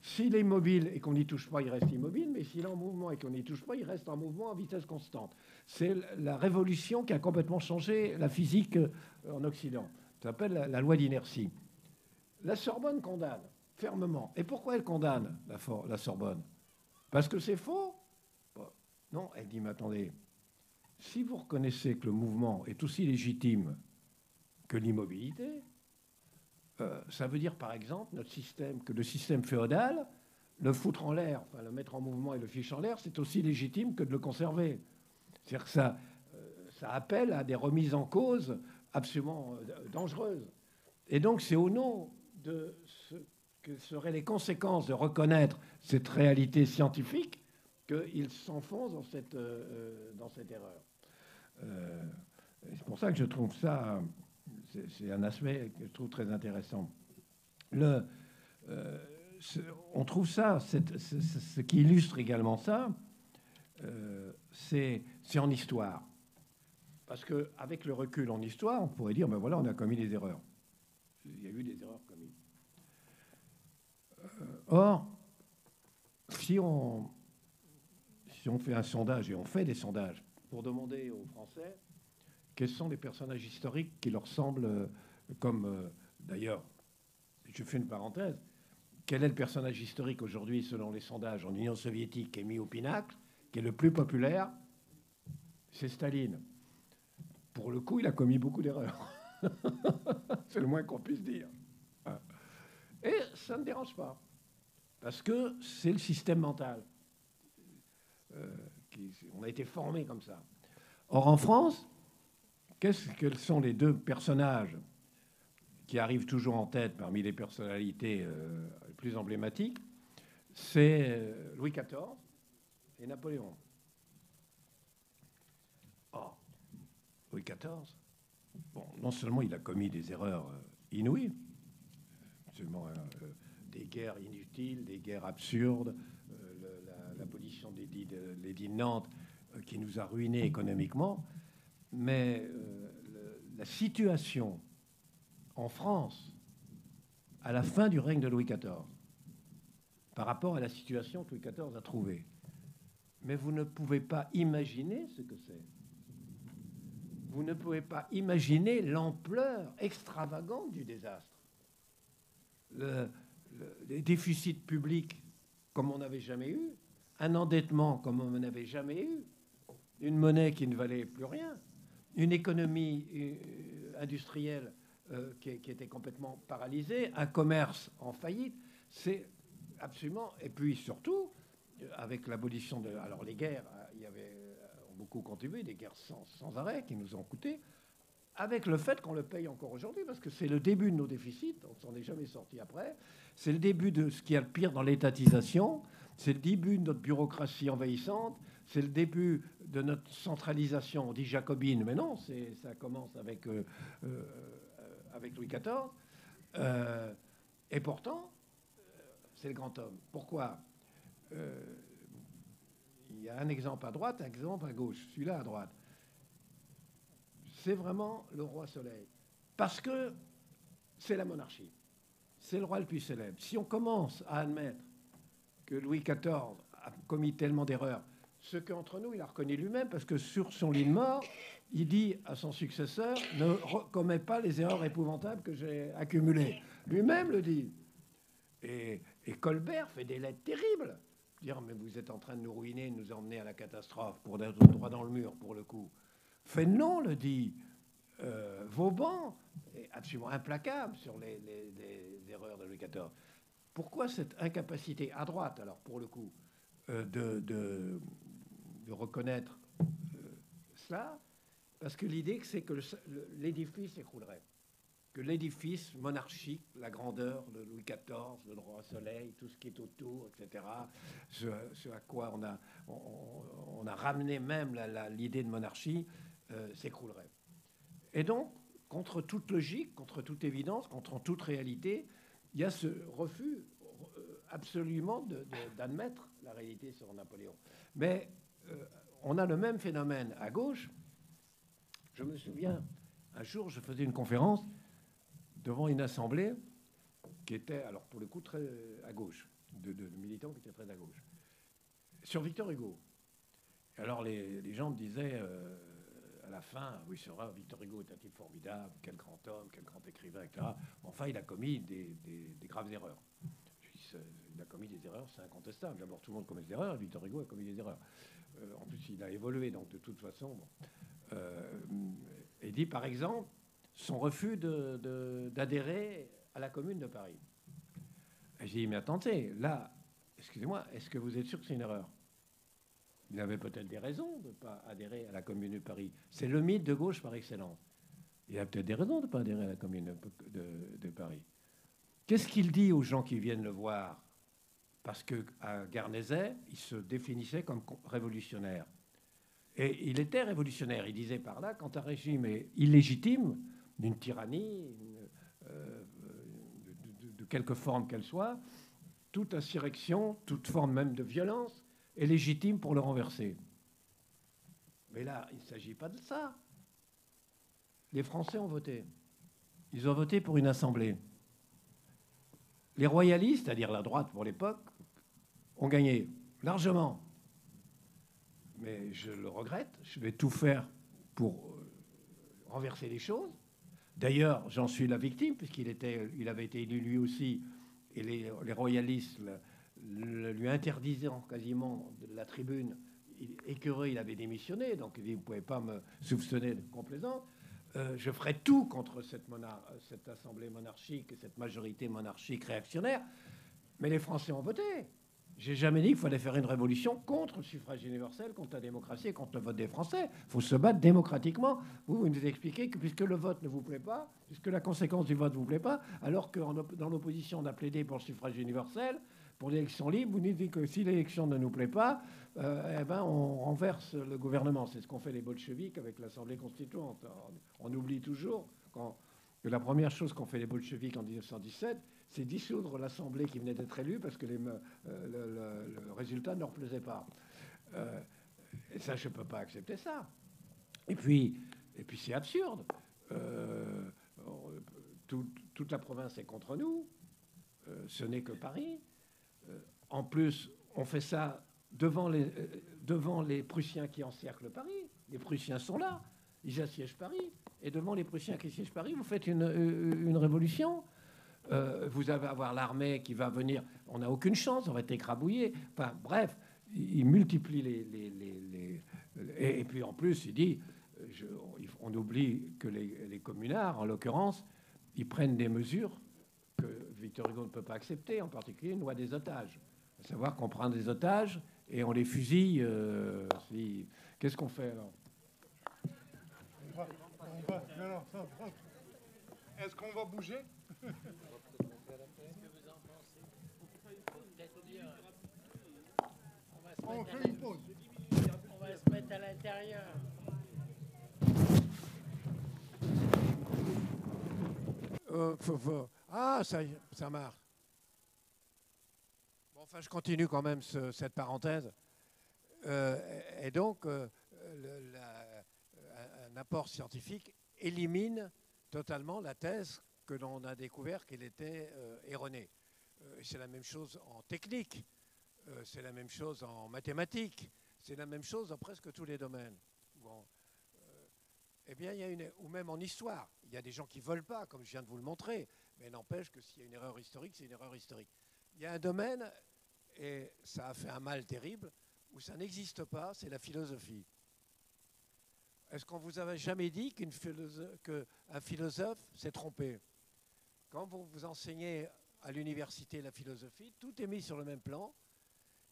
S'il est immobile et qu'on n'y touche pas, il reste immobile, mais s'il est en mouvement et qu'on n'y touche pas, il reste en mouvement à vitesse constante. C'est la révolution qui a complètement changé la physique en Occident. Ça s'appelle la loi d'inertie. La Sorbonne condamne fermement. Et pourquoi elle condamne la Sorbonne? Parce que c'est faux? Non, elle dit, mais attendez, si vous reconnaissez que le mouvement est aussi légitime que l'immobilité, ça veut dire, par exemple, que le système féodal, le foutre en l'air, enfin, le mettre en mouvement et le fiche en l'air, c'est aussi légitime que de le conserver. C'est-à-dire que ça appelle à des remises en cause absolument dangereuses. Et donc, c'est au nom de ce que seraient les conséquences de reconnaître cette réalité scientifique qu'il s'enfonce dans cette erreur. C'est pour ça que je trouve ça... C'est un aspect que je trouve très intéressant. On trouve ça, ce qui illustre également ça, c'est en histoire. Parce qu'avec le recul en histoire, on pourrait dire, ben voilà, on a commis des erreurs. Il y a eu des erreurs commises. Or, si on fait un sondage, et on fait des sondages, pour demander aux Français quels sont les personnages historiques qui leur semblent comme... D'ailleurs, je fais une parenthèse. Quel est le personnage historique aujourd'hui, selon les sondages, en Union soviétique, qui est mis au pinacle, qui est le plus populaire? C'est Staline. Pour le coup, il a commis beaucoup d'erreurs. C'est le moins qu'on puisse dire. Et ça ne dérange pas. Parce que c'est le système mental. On a été formé comme ça. Or, en France... Quels sont les deux personnages qui arrivent toujours en tête parmi les personnalités les plus emblématiques? C'est Louis XIV et Napoléon. Or, Louis XIV, bon, non seulement il a commis des erreurs inouïes, absolument, des guerres inutiles, des guerres absurdes, l'abolition de l'édit de Nantes qui nous a ruinés économiquement, mais la situation en France à la fin du règne de Louis XIV par rapport à la situation que Louis XIV a trouvée. Mais vous ne pouvez pas imaginer ce que c'est. Vous ne pouvez pas imaginer l'ampleur extravagante du désastre. Les déficits publics comme on n'avait jamais eu, un endettement comme on n'avait jamais eu, une monnaie qui ne valait plus rien, une économie industrielle qui était complètement paralysée, un commerce en faillite, c'est absolument... Et puis surtout, avec l'abolition de... Alors les guerres, ont beaucoup contribué, des guerres sans arrêt qui nous ont coûté, avec le fait qu'on le paye encore aujourd'hui, parce que c'est le début de nos déficits, on ne s'en est jamais sorti après, c'est le début de ce qu'il y a de pire dans l'étatisation, C'est le début de notre bureaucratie envahissante, c'est le début de notre centralisation, on dit jacobine, mais non, ça commence avec Louis XIV. Et pourtant, c'est le grand homme. Pourquoi il y a un exemple à droite, un exemple à gauche. Celui-là à droite. C'est vraiment le roi Soleil. Parce que c'est la monarchie. C'est le roi le plus célèbre. Si on commence à admettre que Louis XIV a commis tellement d'erreurs, ce qu'entre nous, il a reconnu lui-même, parce que sur son lit de mort, il dit à son successeur, ne commets pas les erreurs épouvantables que j'ai accumulées. Lui-même le dit. Et Colbert fait des lettres terribles. Dire, mais vous êtes en train de nous ruiner, de nous emmener à la catastrophe, pour être droit dans le mur, pour le coup. Fénelon le dit. Vauban est absolument implacable sur les erreurs de Louis XIV. Pourquoi cette incapacité à droite, alors, pour le coup, de reconnaître cela? Parce que l'idée, c'est que l'édifice s'écroulerait. Que l'édifice monarchique, la grandeur de Louis XIV, le roi Soleil, tout ce qui est autour, etc., ce à quoi on a ramené même l'idée de monarchie, s'écroulerait. Et donc, contre toute logique, contre toute évidence, contre toute réalité, il y a ce refus absolument d'admettre la réalité sur Napoléon. Mais on a le même phénomène à gauche. Je me souviens, un jour, je faisais une conférence devant une assemblée qui était, alors pour le coup, très à gauche, de militants qui étaient très à gauche, sur Victor Hugo. Et alors les gens me disaient... à la fin, oui, c'est vrai, Victor Hugo est un type formidable, quel grand homme, quel grand écrivain, etc. Enfin, il a commis des graves erreurs. Il a commis des erreurs, c'est incontestable. D'abord, tout le monde commet des erreurs, et Victor Hugo a commis des erreurs. En plus, il a évolué, donc de toute façon. Bon. Il dit, par exemple, son refus d'adhérer à la Commune de Paris. Et j'ai dit, mais attendez, là, excusez-moi, est-ce que vous êtes sûr que c'est une erreur ? Il avait peut-être des raisons de ne pas adhérer à la Commune de Paris. C'est le mythe de gauche par excellence. Il a peut-être des raisons de ne pas adhérer à la Commune de Paris. Qu'est-ce qu'il dit aux gens qui viennent le voir? Parce qu'à Guernesey, il se définissait comme révolutionnaire. Et il était révolutionnaire. Il disait par là, quand un régime est illégitime, d'une tyrannie, de quelque forme qu'elle soit, toute insurrection, toute forme même de violence, est légitime pour le renverser. Mais là, il ne s'agit pas de ça. Les Français ont voté. Ils ont voté pour une assemblée. Les royalistes, c'est-à-dire la droite pour l'époque, ont gagné largement. Mais je le regrette. Je vais tout faire pour renverser les choses. D'ailleurs, j'en suis la victime, puisqu'il avait été élu lui aussi, et les royalistes lui interdisant quasiment de la tribune, écœuré, il avait démissionné, donc il dit, vous ne pouvez pas me soupçonner de complaisance. Je ferai tout contre cette assemblée monarchique, cette majorité monarchique réactionnaire, mais les Français ont voté. J'ai jamais dit qu'il fallait faire une révolution contre le suffrage universel, contre la démocratie et contre le vote des Français. Il faut se battre démocratiquement. Vous nous expliquez que puisque le vote ne vous plaît pas, puisque la conséquence du vote ne vous plaît pas, alors que dans l'opposition, on a plaidé pour le suffrage universel, pour l'élection libre, vous nous dites que si l'élection ne nous plaît pas, on renverse le gouvernement. C'est ce qu'ont fait les bolcheviks avec l'Assemblée constituante. On oublie toujours que la première chose qu'ont fait les bolcheviks en 1917, c'est dissoudre l'Assemblée qui venait d'être élue parce que le résultat ne leur plaisait pas. Et ça, je ne peux pas accepter ça. Et puis c'est absurde. Toute la province est contre nous. Ce n'est que Paris. En plus, on fait ça devant les Prussiens qui encerclent Paris. Les Prussiens sont là. Ils assiègent Paris. Et devant les Prussiens qui assiègent Paris, vous faites une révolution. Vous allez avoir l'armée qui va venir. On n'a aucune chance, on va être écrabouillé. Enfin, bref, il multiplie et puis en plus, il dit, on oublie que les communards, en l'occurrence, ils prennent des mesures que Victor Hugo ne peut pas accepter, en particulier une loi des otages. À savoir qu'on prend des otages et on les fusille. Qu'est-ce qu'on fait alors? Est-ce qu'on va bouger? On fait une pause. On va se mettre à l'intérieur. Ah, ça marche. Bon, enfin, je continue quand même cette parenthèse. Et donc, un apport scientifique élimine totalement la thèse que l'on a découvert qu'elle était erronée. C'est la même chose en technique, c'est la même chose en mathématiques, c'est la même chose dans presque tous les domaines. Bon. Eh bien, il y a ou même en histoire, il y a des gens qui ne veulent pas, comme je viens de vous le montrer, mais n'empêche que s'il y a une erreur historique, c'est une erreur historique. Il y a un domaine, et ça a fait un mal terrible, où ça n'existe pas, c'est la philosophie. Est-ce qu'on vous avait jamais dit qu'un philosophe s'est trompé? Quand vous enseignez à l'université la philosophie, tout est mis sur le même plan,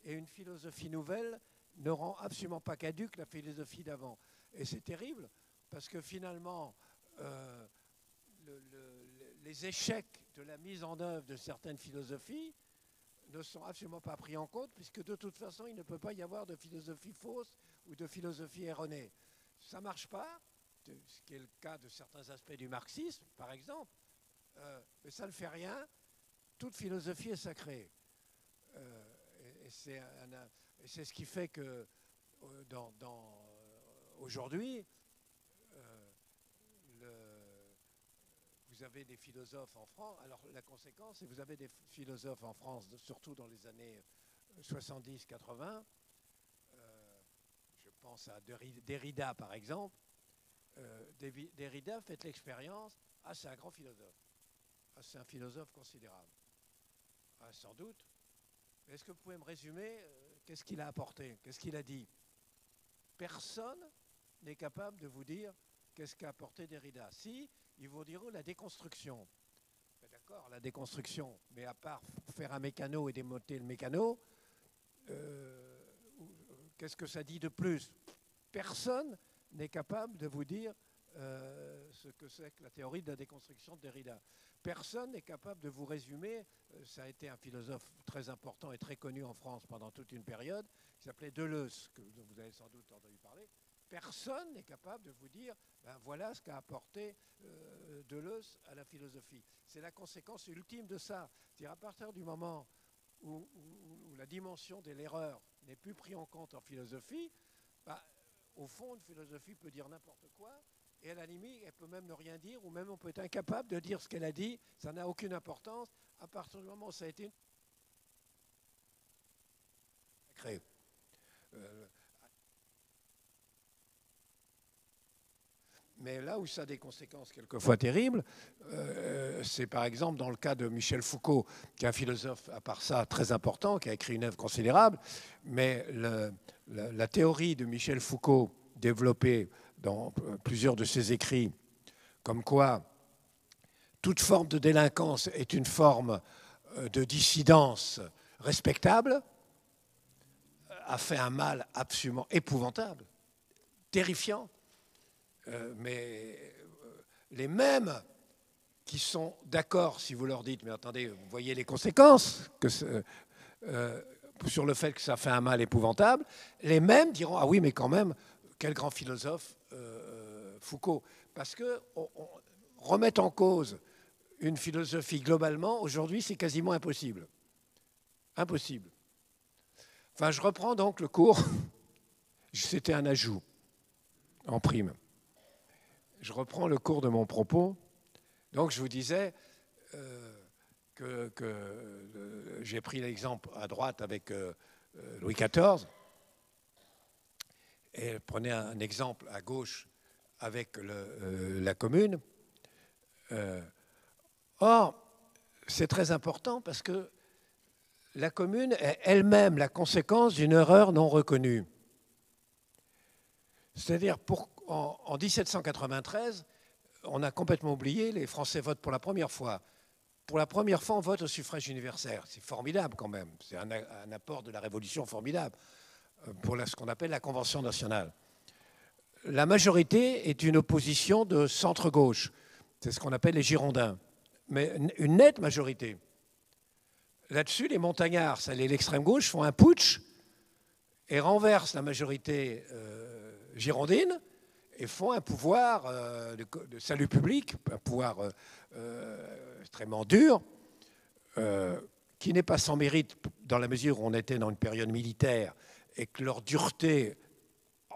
et une philosophie nouvelle ne rend absolument pas caduque la philosophie d'avant. Et c'est terrible, parce que finalement, les échecs de la mise en œuvre de certaines philosophies ne sont absolument pas pris en compte, puisque de toute façon, il ne peut pas y avoir de philosophie fausse ou de philosophie erronée. Ça ne marche pas, ce qui est le cas de certains aspects du marxisme, par exemple, mais ça ne fait rien, toute philosophie est sacrée. Et c'est ce qui fait que aujourd'hui, vous avez des philosophes en France. Alors la conséquence, c'est que vous avez des philosophes en France, surtout dans les années 70-80. Je pense à Derrida, par exemple. Derrida fait l'expérience, c'est un grand philosophe. C'est un philosophe considérable. Sans doute. Est-ce que vous pouvez me résumer qu'est-ce qu'il a apporté? Qu'est-ce qu'il a dit? Personne n'est capable de vous dire qu'est-ce qu'a apporté Derrida. Si, ils vous diront la déconstruction. D'accord, la déconstruction. Mais à part faire un mécano et démonter le mécano, qu'est-ce que ça dit de plus? Personne n'est capable de vous dire ce que c'est que la théorie de la déconstruction de Derrida. Personne n'est capable de vous résumer, ça a été un philosophe très important et très connu en France pendant toute une période, qui s'appelait Deleuze, dont vous avez sans doute entendu parler. Personne n'est capable de vous dire, voilà ce qu'a apporté Deleuze à la philosophie. C'est la conséquence ultime de ça. C'est-à-dire à partir du moment où la dimension de l'erreur n'est plus prise en compte en philosophie, au fond, une philosophie peut dire n'importe quoi, et à la limite, elle peut même ne rien dire, ou même on peut être incapable de dire ce qu'elle a dit, ça n'a aucune importance, à partir du moment où ça a été créé. Mais là où ça a des conséquences quelquefois terribles, c'est par exemple dans le cas de Michel Foucault, qui est un philosophe, à part ça, très important, qui a écrit une œuvre considérable, mais la théorie de Michel Foucault, développée dans plusieurs de ses écrits, comme quoi toute forme de délinquance est une forme de dissidence respectable, a fait un mal absolument épouvantable, terrifiant. Mais les mêmes qui sont d'accord, si vous leur dites, mais attendez, vous voyez les conséquences sur le fait que ça fait un mal épouvantable, les mêmes diront, ah oui, mais quand même, quel grand philosophe Foucault. Parce que remettre en cause une philosophie globalement, aujourd'hui, c'est quasiment impossible. Impossible. Enfin, je reprends donc le cours. C'était un ajout en prime. Je reprends le cours de mon propos. Donc, je vous disais que j'ai pris l'exemple à droite avec Louis XIV. Et prenez un exemple à gauche avec la Commune. Or, c'est très important parce que la Commune est elle-même la conséquence d'une erreur non reconnue. C'est-à-dire, en 1793, on a complètement oublié, les Français votent pour la première fois. Pour la première fois, on vote au suffrage universel. C'est formidable quand même. C'est un apport de la Révolution formidable pour ce qu'on appelle la Convention nationale. La majorité est une opposition de centre-gauche. C'est ce qu'on appelle les Girondins. Mais une nette majorité. Là-dessus, les montagnards, ça, l'extrême gauche, font un putsch et renversent la majorité girondine et font un pouvoir de salut public, un pouvoir extrêmement dur, qui n'est pas sans mérite dans la mesure où on était dans une période militaire et que leur dureté,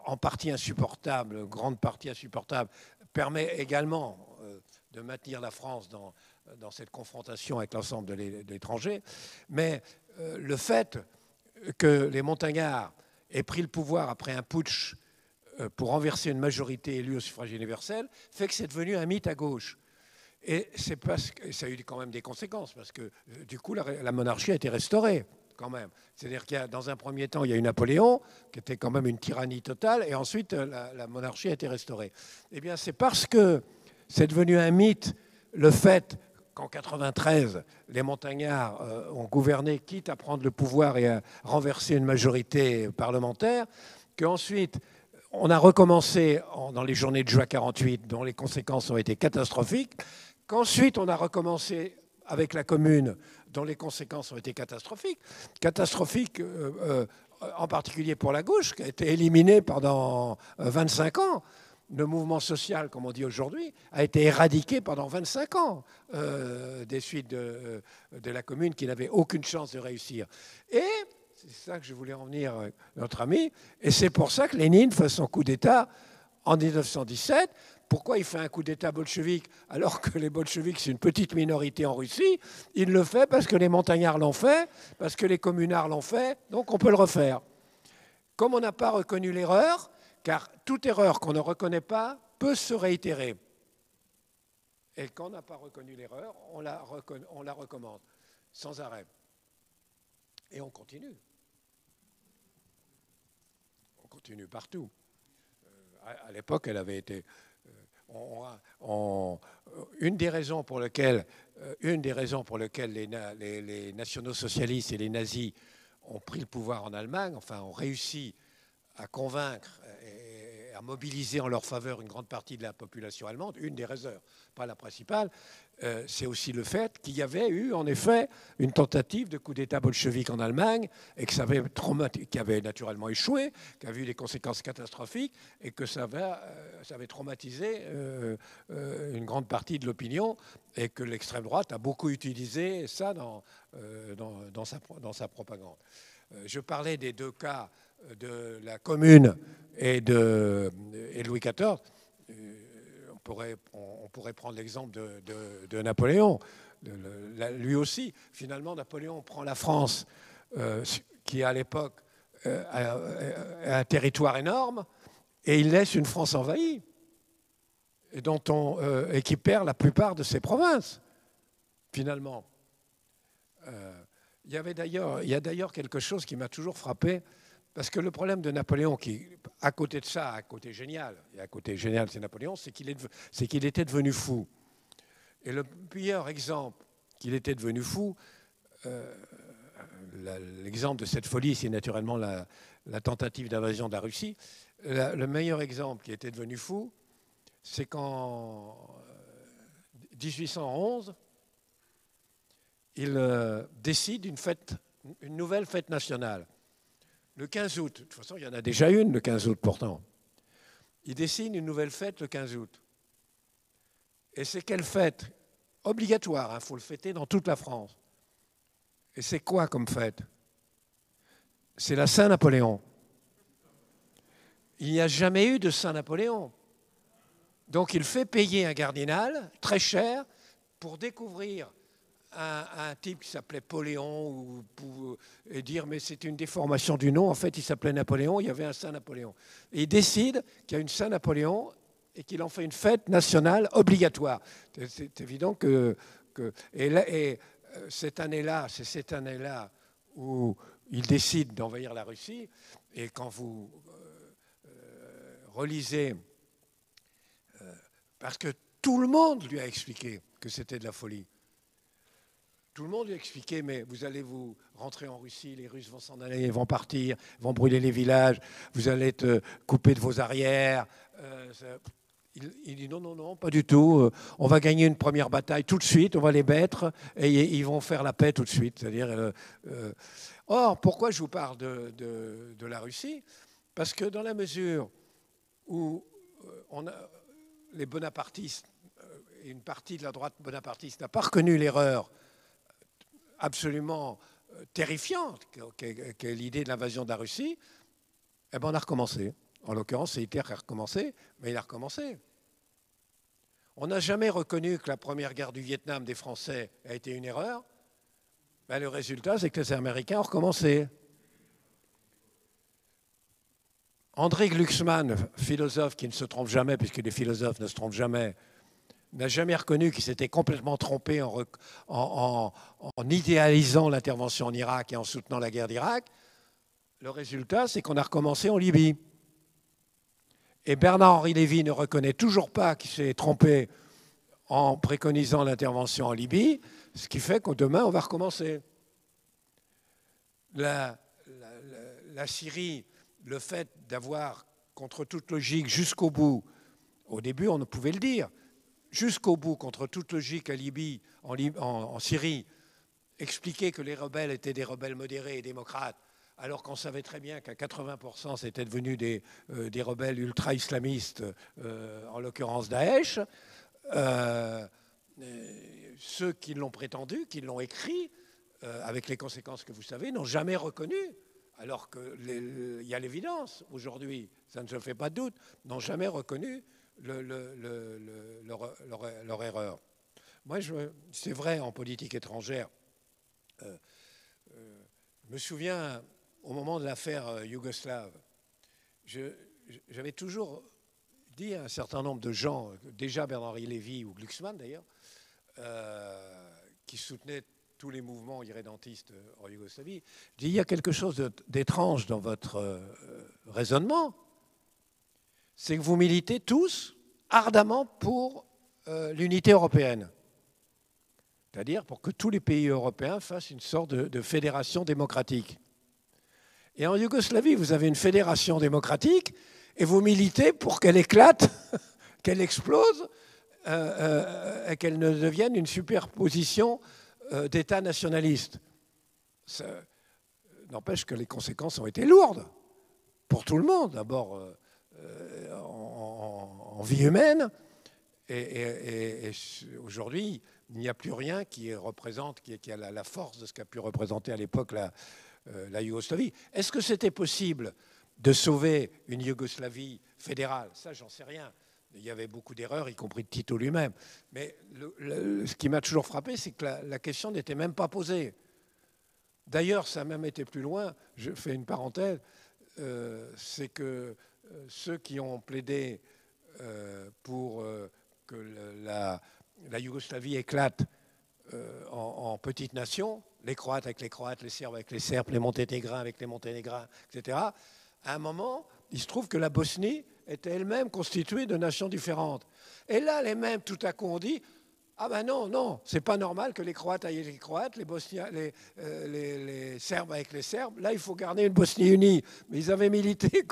en partie insupportable, grande partie insupportable, permet également de maintenir la France dans cette confrontation avec l'ensemble de l'étranger. Mais le fait que les montagnards aient pris le pouvoir après un putsch pour renverser une majorité élue au suffrage universel fait que c'est devenu un mythe à gauche. Et c'est parce que ça a eu quand même des conséquences, parce que du coup, la monarchie a été restaurée, quand même. C'est-à-dire qu'il y a, dans un premier temps, il y a eu Napoléon, qui était quand même une tyrannie totale, et ensuite, la monarchie a été restaurée. Eh bien, c'est parce que c'est devenu un mythe, le fait qu'en 93, les montagnards ont gouverné, quitte à prendre le pouvoir et à renverser une majorité parlementaire, qu'ensuite, on a recommencé dans les journées de juin 48, dont les conséquences ont été catastrophiques, qu'ensuite on a recommencé avec la Commune, dont les conséquences ont été catastrophiques. Catastrophiques en particulier pour la gauche, qui a été éliminée pendant 25 ans. Le mouvement social, comme on dit aujourd'hui, a été éradiqué pendant 25 ans des suites de la Commune qui n'avait aucune chance de réussir. Et c'est ça que je voulais en venir, notre ami, et c'est pour ça que Lénine fait son coup d'État en 1917. Pourquoi il fait un coup d'État bolchevique alors que les bolcheviks, c'est une petite minorité en Russie? Il le fait parce que les montagnards l'ont fait, parce que les communards l'ont fait, donc on peut le refaire. Comme on n'a pas reconnu l'erreur, car toute erreur qu'on ne reconnaît pas peut se réitérer. Et quand on n'a pas reconnu l'erreur, on la recommande sans arrêt. Et on continue. On continue partout. À l'époque, elle avait été... une des raisons pour lesquelles les nationaux-socialistes et les nazis ont pris le pouvoir en Allemagne, enfin ont réussi à convaincre et à mobiliser en leur faveur une grande partie de la population allemande, une des raisons, pas la principale, c'est aussi le fait qu'il y avait eu en effet une tentative de coup d'État bolchevique en Allemagne et que qui avait naturellement échoué, qui avait eu des conséquences catastrophiques et que ça avait traumatisé une grande partie de l'opinion et que l'extrême droite a beaucoup utilisé ça dans sa propagande. Je parlais des deux cas de la Commune et de Louis XIV. On pourrait prendre l'exemple de Napoléon. Lui aussi, finalement, Napoléon prend la France, qui à l'époque a un territoire énorme, et il laisse une France envahie, et qui perd la plupart de ses provinces, finalement. Il y a d'ailleurs quelque chose qui m'a toujours frappé, parce que le problème de Napoléon, qui, à côté de ça, à côté génial, et à côté génial, c'est Napoléon, c'est qu'il était devenu fou. Et le meilleur exemple qu'il était devenu fou, l'exemple de cette folie, c'est naturellement la tentative d'invasion de la Russie. Le meilleur exemple qu'il était devenu fou, c'est qu'en 1811, il décide une nouvelle fête nationale. Le 15 août, de toute façon, il y en a déjà une le 15 août pourtant. Il dessine une nouvelle fête le 15 août. Et c'est quelle fête? Obligatoire, il faut le fêter dans toute la France. Et c'est quoi comme fête? C'est la Saint-Napoléon. Il n'y a jamais eu de Saint-Napoléon. Donc il fait payer un cardinal très cher pour découvrir un type qui s'appelait Poléon et dire mais c'était une déformation du nom. En fait, il s'appelait Napoléon, il y avait un Saint-Napoléon. Et il décide qu'il y a une Saint-Napoléon et qu'il en fait une fête nationale obligatoire. C'est évident cette année-là, c'est cette année-là où il décide d'envahir la Russie. Et quand vous relisez, parce que tout le monde lui a expliqué que c'était de la folie. Tout le monde lui a expliqué, mais vous allez vous rentrer en Russie, les Russes vont s'en aller, ils vont partir, ils vont brûler les villages, vous allez être coupé de vos arrières. il dit non, pas du tout. On va gagner une première bataille tout de suite, on va les mettre et ils vont faire la paix tout de suite. C'est-à-dire, or, pourquoi je vous parle de la Russie? Parce que dans la mesure où les bonapartistes, une partie de la droite bonapartiste n'a pas reconnu l'erreur absolument terrifiante qu'est l'idée de l'invasion de la Russie, eh ben on a recommencé. En l'occurrence, c'est Hitler qui a recommencé, mais il a recommencé. On n'a jamais reconnu que la première guerre du Vietnam des Français a été une erreur. Ben, le résultat, c'est que les Américains ont recommencé. André Glucksmann, philosophe qui ne se trompe jamais, puisque les philosophes ne se trompent jamais, n'a jamais reconnu qu'il s'était complètement trompé en idéalisant l'intervention en Irak et en soutenant la guerre d'Irak. Le résultat, c'est qu'on a recommencé en Libye. Et Bernard-Henri Lévy ne reconnaît toujours pas qu'il s'est trompé en préconisant l'intervention en Libye, ce qui fait que demain, on va recommencer. La Syrie, le fait d'avoir, contre toute logique, jusqu'au bout, au début, on ne pouvait le dire, jusqu'au bout, contre toute logique en Syrie, expliquer que les rebelles étaient des rebelles modérés et démocrates, alors qu'on savait très bien qu'à 80%, c'était devenu des rebelles ultra-islamistes, en l'occurrence Daesh. Ceux qui l'ont prétendu, qui l'ont écrit, avec les conséquences que vous savez, n'ont jamais reconnu, alors qu'il y a l'évidence aujourd'hui, ça ne se fait pas de doute, n'ont jamais reconnu leur erreur. Moi, c'est vrai en politique étrangère. Je me souviens, au moment de l'affaire yougoslave, j'avais toujours dit à un certain nombre de gens, déjà Bernard-Henri Lévy ou Glucksmann d'ailleurs, qui soutenaient tous les mouvements irrédentistes en Yougoslavie, je dis, il y a quelque chose d'étrange dans votre raisonnement, c'est que vous militez tous ardemment pour l'unité européenne. C'est-à-dire pour que tous les pays européens fassent une sorte de fédération démocratique. Et en Yougoslavie, vous avez une fédération démocratique et vous militez pour qu'elle éclate, qu'elle explose, et qu'elle ne devienne une superposition d'États nationalistes. Ça n'empêche que les conséquences ont été lourdes pour tout le monde. D'abord en vie humaine, et aujourd'hui, il n'y a plus rien qui représente, qui a la force de ce qu'a pu représenter à l'époque la Yougoslavie. Est-ce que c'était possible de sauver une Yougoslavie fédérale? Ça, j'en sais rien. Il y avait beaucoup d'erreurs, y compris de Tito lui-même. Mais ce qui m'a toujours frappé, c'est que la question n'était même pas posée. D'ailleurs, ça a même été plus loin. Je fais une parenthèse. C'est que ceux qui ont plaidé pour que la Yougoslavie éclate en petites nations, les Croates avec les Croates, les Serbes avec les Serbes, les Monténégrins avec les Monténégrins, etc. À un moment, il se trouve que la Bosnie était elle-même constituée de nations différentes. Et là, les mêmes, tout à coup, ont dit « Ah ben non, c'est pas normal que les Croates aillent avec les Croates, les Serbes avec les Serbes. Là, il faut garder une Bosnie unie. » Mais ils avaient milité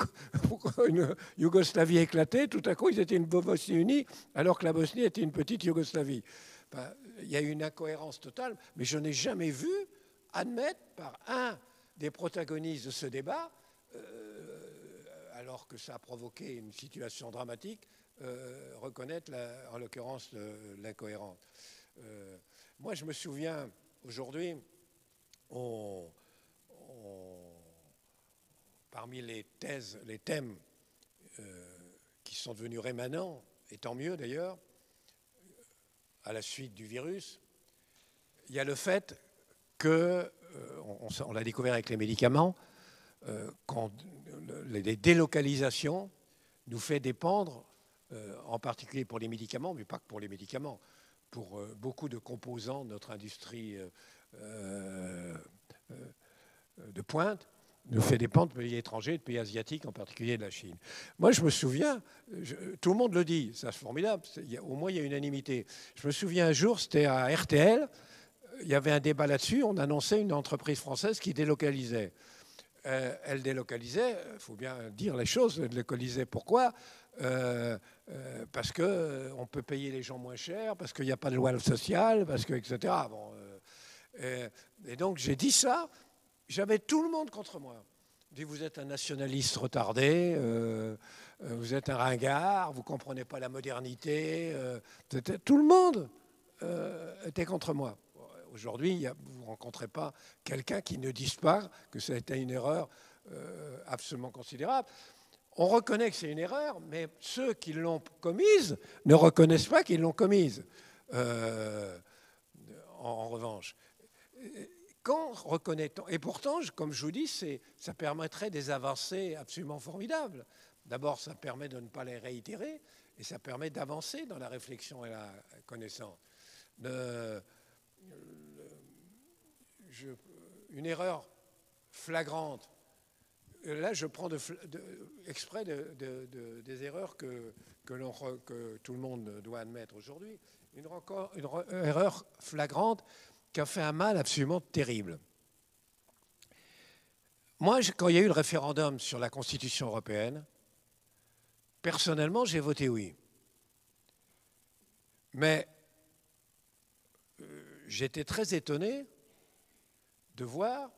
pour une Yougoslavie éclatée. Tout à coup, ils étaient une Bosnie unie, alors que la Bosnie était une petite Yougoslavie. Ben, il y a eu une incohérence totale, mais je n'ai jamais vu admettre par un des protagonistes de ce débat, alors que ça a provoqué une situation dramatique, reconnaître en l'occurrence l'incohérence. Moi, je me souviens, aujourd'hui, parmi les thèmes qui sont devenus rémanents, et tant mieux d'ailleurs, à la suite du virus, il y a le fait que, on l'a découvert avec les médicaments, quand les délocalisations nous fait dépendre, en particulier pour les médicaments, mais pas que pour les médicaments, pour beaucoup de composants de notre industrie de pointe, nous fait dépendre de pays étrangers, de pays asiatiques, en particulier de la Chine. Moi, je me souviens, tout le monde le dit, c'est formidable, au moins il y a unanimité. Je me souviens un jour, c'était à RTL, il y avait un débat là-dessus, on annonçait une entreprise française qui délocalisait. elle délocalisait, il faut bien dire les choses, elle délocalisait pourquoi parce qu'on peut payer les gens moins cher, parce qu'il n'y a pas de loi sociale, parce que, etc. Bon, et donc j'ai dit ça, j'avais tout le monde contre moi. Je dis, vous êtes un nationaliste retardé, vous êtes un ringard, vous ne comprenez pas la modernité. Tout le monde était contre moi. Aujourd'hui, vous ne rencontrez pas quelqu'un qui ne dise pas que ça a été une erreur absolument considérable. On reconnaît que c'est une erreur, mais ceux qui l'ont commise ne reconnaissent pas qu'ils l'ont commise. En revanche, quand reconnaît-on ? Et pourtant, comme je vous dis, ça permettrait des avancées absolument formidables. D'abord, ça permet de ne pas les réitérer, et ça permet d'avancer dans la réflexion et la connaissance. Une erreur flagrante. Là, je prends exprès des erreurs que tout le monde doit admettre aujourd'hui. Une erreur flagrante qui a fait un mal absolument terrible. Moi, quand il y a eu le référendum sur la Constitution européenne, personnellement, j'ai voté oui. Mais j'étais très étonné de voir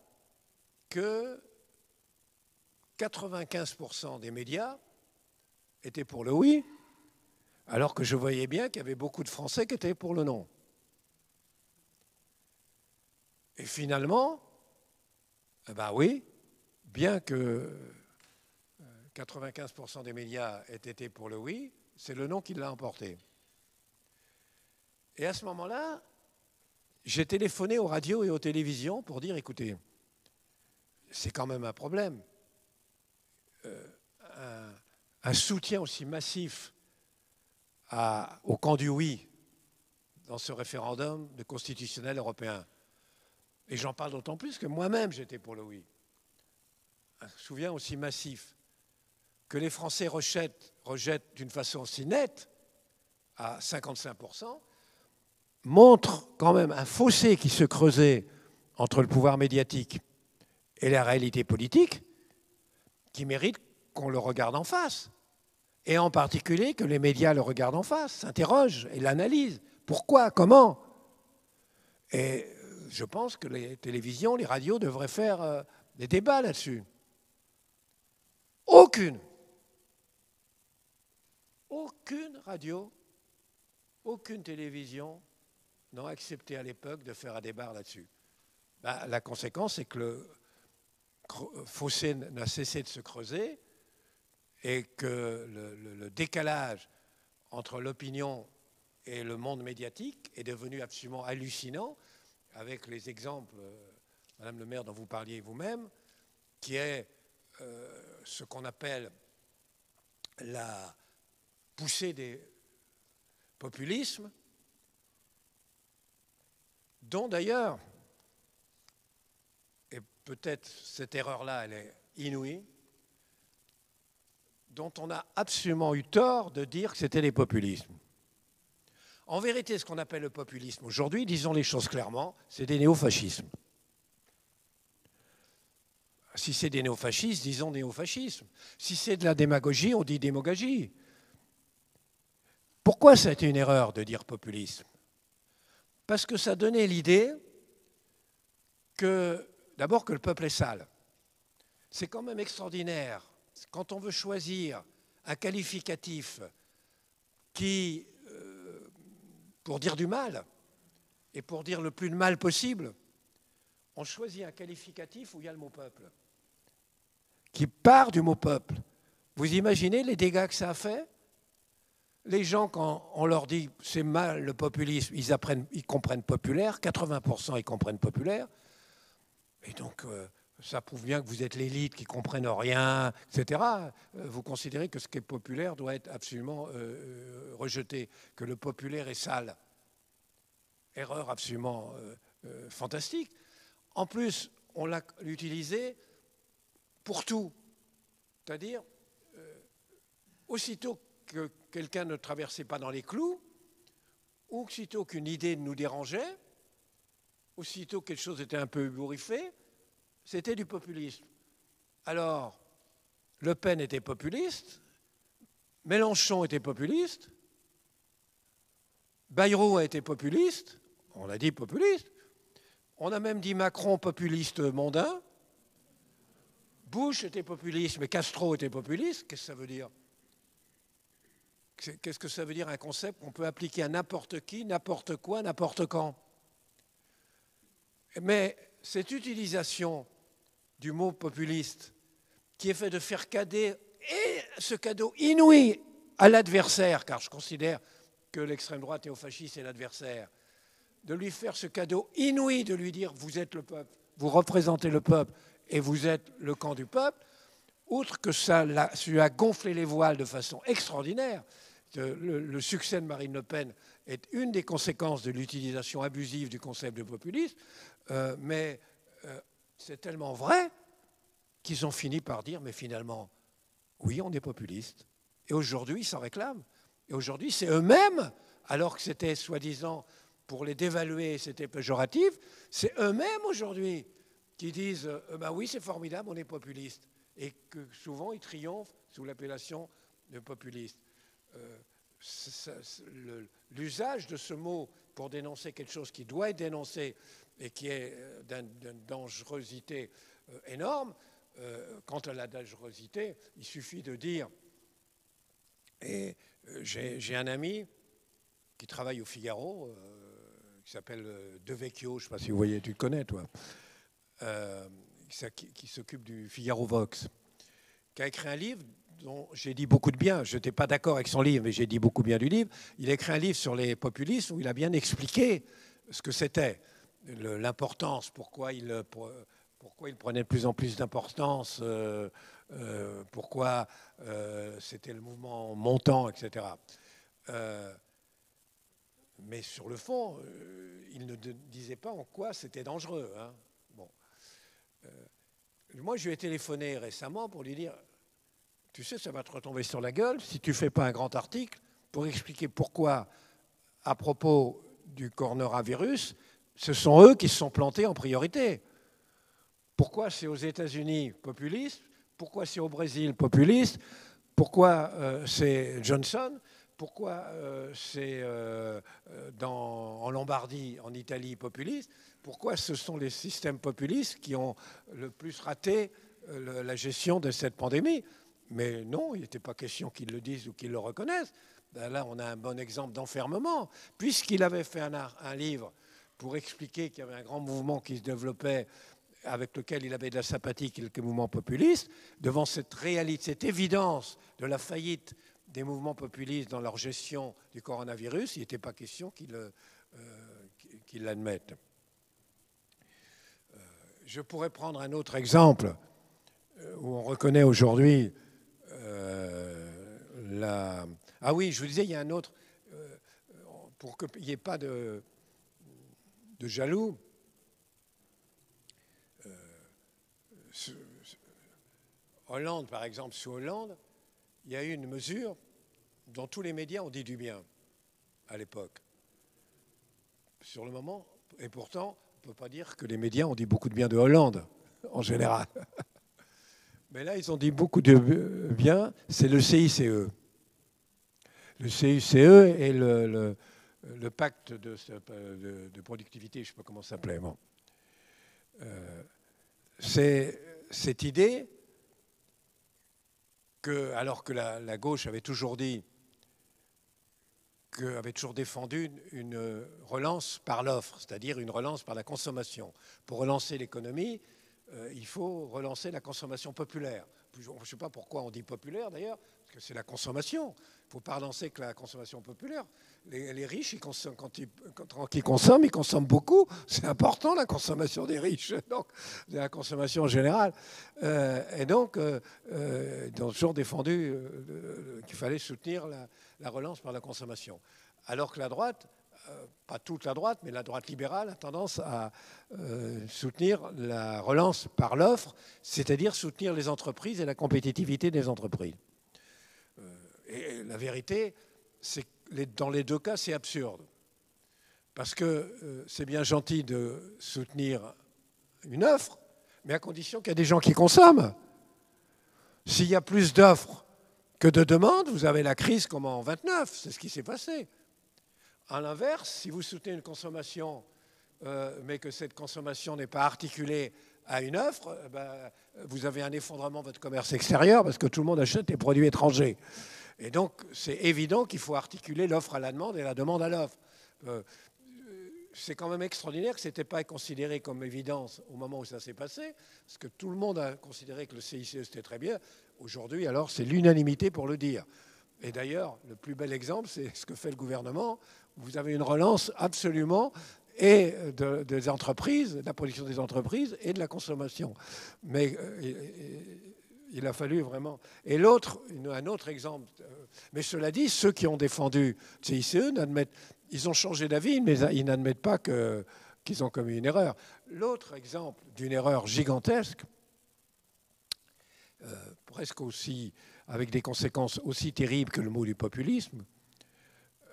que 95% des médias étaient pour le oui, alors que je voyais bien qu'il y avait beaucoup de Français qui étaient pour le non. Et finalement, ben oui, bien que 95% des médias aient été pour le oui, c'est le non qui l'a emporté. Et à ce moment-là, j'ai téléphoné aux radios et aux télévisions pour dire, écoutez, c'est quand même un problème. Un soutien aussi massif au camp du oui dans ce référendum de constitutionnel européen. Et j'en parle d'autant plus que moi-même j'étais pour le oui. Un soutien aussi massif que les Français rejettent d'une façon aussi nette à 55%, montre quand même un fossé qui se creusait entre le pouvoir médiatique et la réalité politique qui mérite qu'on le regarde en face. Et en particulier que les médias le regardent en face, s'interrogent et l'analysent. Pourquoi ? Comment ? Et je pense que les télévisions, les radios devraient faire des débats là-dessus. Aucune radio, aucune télévision n'ont accepté à l'époque de faire un débat là-dessus. Ben, la conséquence, c'est que le fossé n'a cessé de se creuser et que le décalage entre l'opinion et le monde médiatique est devenu absolument hallucinant, avec les exemples, Madame le maire, dont vous parliez vous-même, qui est ce qu'on appelle la poussée des populismes, dont d'ailleurs, et peut-être cette erreur-là, elle est inouïe, dont on a absolument eu tort de dire que c'était des populismes. En vérité, ce qu'on appelle le populisme aujourd'hui, disons les choses clairement, c'est des néofascismes. Si c'est des néofascistes, disons néofascisme. Si c'est de la démagogie, on dit démagogie. Pourquoi ça a été une erreur de dire populisme ? Parce que ça donnait l'idée que, d'abord, que le peuple est sale. C'est quand même extraordinaire. Quand on veut choisir un qualificatif qui, pour dire du mal, et pour dire le plus de mal possible, on choisit un qualificatif où il y a le mot peuple, qui part du mot peuple. Vous imaginez les dégâts que ça a fait ? Les gens, quand on leur dit c'est mal le populisme, ils comprennent populaire, 80% ils comprennent populaire, et donc ça prouve bien que vous êtes l'élite qui ne comprennent rien, etc. Vous considérez que ce qui est populaire doit être absolument rejeté, que le populaire est sale. Erreur absolument fantastique. En plus, on l'a utilisé pour tout. C'est-à-dire, aussitôt que quelqu'un ne traversait pas dans les clous, ou aussitôt qu'une idée nous dérangeait, aussitôt que quelque chose était un peu ébouriffé, c'était du populisme. Alors, Le Pen était populiste, Mélenchon était populiste, Bayrou a été populiste, on a dit populiste, on a même dit Macron populiste mondain, Bush était populiste, mais Castro était populiste. Qu'est-ce que ça veut dire? Qu'est-ce que ça veut dire, un concept qu'on peut appliquer à n'importe qui, n'importe quoi, n'importe quand? Mais cette utilisation du mot populiste, qui est fait de faire cadeau, et ce cadeau inouï à l'adversaire, car je considère que l'extrême droite néofasciste est l'adversaire, de lui faire ce cadeau inouï, de lui dire vous êtes le peuple, vous représentez le peuple et vous êtes le camp du peuple, outre que ça lui a gonflé les voiles de façon extraordinaire. Le succès de Marine Le Pen est une des conséquences de l'utilisation abusive du concept de populisme, mais c'est tellement vrai qu'ils ont fini par dire, mais finalement, oui, on est populiste. Et aujourd'hui, ils s'en réclament. Et aujourd'hui, c'est eux-mêmes, alors que c'était soi-disant pour les dévaluer, c'était péjoratif, c'est eux-mêmes aujourd'hui qui disent ben oui, c'est formidable, on est populiste. Et que souvent, ils triomphent sous l'appellation de populiste. L'usage de ce mot pour dénoncer quelque chose qui doit être dénoncé et qui est d'une dangerosité énorme, quant à la dangerosité, il suffit de dire, et j'ai un ami qui travaille au Figaro, qui s'appelle De Vecchio, je ne sais pas si vous voyez, tu le connais toi, qui s'occupe du Figaro Vox, qui a écrit un livre dont j'ai dit beaucoup de bien. Je n'étais pas d'accord avec son livre, mais j'ai dit beaucoup bien du livre. Il a écrit un livre sur les populistes où il a bien expliqué ce que c'était, l'importance, pourquoi il prenait de plus en plus d'importance, pourquoi c'était le mouvement montant, etc. Mais sur le fond, il ne disait pas en quoi c'était dangereux. Hein. Bon. Moi, je lui ai téléphoné récemment pour lui dire, tu sais, ça va te retomber sur la gueule si tu ne fais pas un grand article pour expliquer pourquoi, à propos du coronavirus, ce sont eux qui se sont plantés en priorité. Pourquoi c'est aux États-Unis populiste? Pourquoi c'est au Brésil populiste? Pourquoi c'est Johnson? Pourquoi c'est en Lombardie, en Italie, populiste? Pourquoi ce sont les systèmes populistes qui ont le plus raté la gestion de cette pandémie? Mais non, il n'était pas question qu'ils le disent ou qu'ils le reconnaissent. Là, on a un bon exemple d'enfermement. Puisqu'il avait fait un livre pour expliquer qu'il y avait un grand mouvement qui se développait, avec lequel il avait de la sympathie, quelques mouvements populistes, devant cette réalité, cette évidence de la faillite des mouvements populistes dans leur gestion du coronavirus, il n'était pas question qu'ils l'admettent. Je pourrais prendre un autre exemple où on reconnaît aujourd'hui Ah oui, je vous disais, il y a un autre, pour qu'il n'y ait pas de jaloux, Hollande, par exemple, sous Hollande, il y a eu une mesure dont tous les médias ont dit du bien à l'époque. Sur le moment, et pourtant, on ne peut pas dire que les médias ont dit beaucoup de bien de Hollande, en général. Mais là, ils ont dit beaucoup de bien, c'est le CICE. Le CICE et le pacte de productivité, je ne sais pas comment ça s'appelait. Bon. C'est cette idée que, alors que la gauche avait toujours dit, avait toujours défendu une relance par l'offre, c'est-à-dire une relance par la consommation. Pour relancer l'économie, il faut relancer la consommation populaire. Je ne sais pas pourquoi on dit populaire d'ailleurs, parce que c'est la consommation. Il ne faut pas relancer que la consommation populaire. Les riches, quand ils consomment beaucoup. C'est important la consommation des riches, donc de la consommation générale. Et donc, ils ont toujours défendu qu'il fallait soutenir la relance par la consommation. Alors que la droite, pas toute la droite, mais la droite libérale a tendance à soutenir la relance par l'offre, c'est-à-dire soutenir les entreprises et la compétitivité des entreprises. Et la vérité, c'est que dans les deux cas, c'est absurde. Parce que c'est bien gentil de soutenir une offre, mais à condition qu'il y a des gens qui consomment. S'il y a plus d'offres que de demandes, vous avez la crise comme en 29, c'est ce qui s'est passé. À l'inverse, si vous soutenez une consommation, mais que cette consommation n'est pas articulée à une offre, vous avez un effondrement de votre commerce extérieur parce que tout le monde achète des produits étrangers. Et donc, c'est évident qu'il faut articuler l'offre à la demande et la demande à l'offre. C'est quand même extraordinaire que ce n'était pas considéré comme évidence au moment où ça s'est passé, parce que tout le monde a considéré que le CICE, c'était très bien. Aujourd'hui, alors, c'est l'unanimité pour le dire. Et d'ailleurs, le plus bel exemple, c'est ce que fait le gouvernement. Vous avez une relance absolument et des entreprises, de la production des entreprises et de la consommation. Mais il a fallu vraiment... Et l'autre, un autre exemple, mais cela dit, ceux qui ont défendu le CICE n'admettent... Ils ont changé d'avis, mais ils n'admettent pas qu'ils ont commis une erreur. L'autre exemple d'une erreur gigantesque, presque aussi, avec des conséquences aussi terribles que le mot du populisme,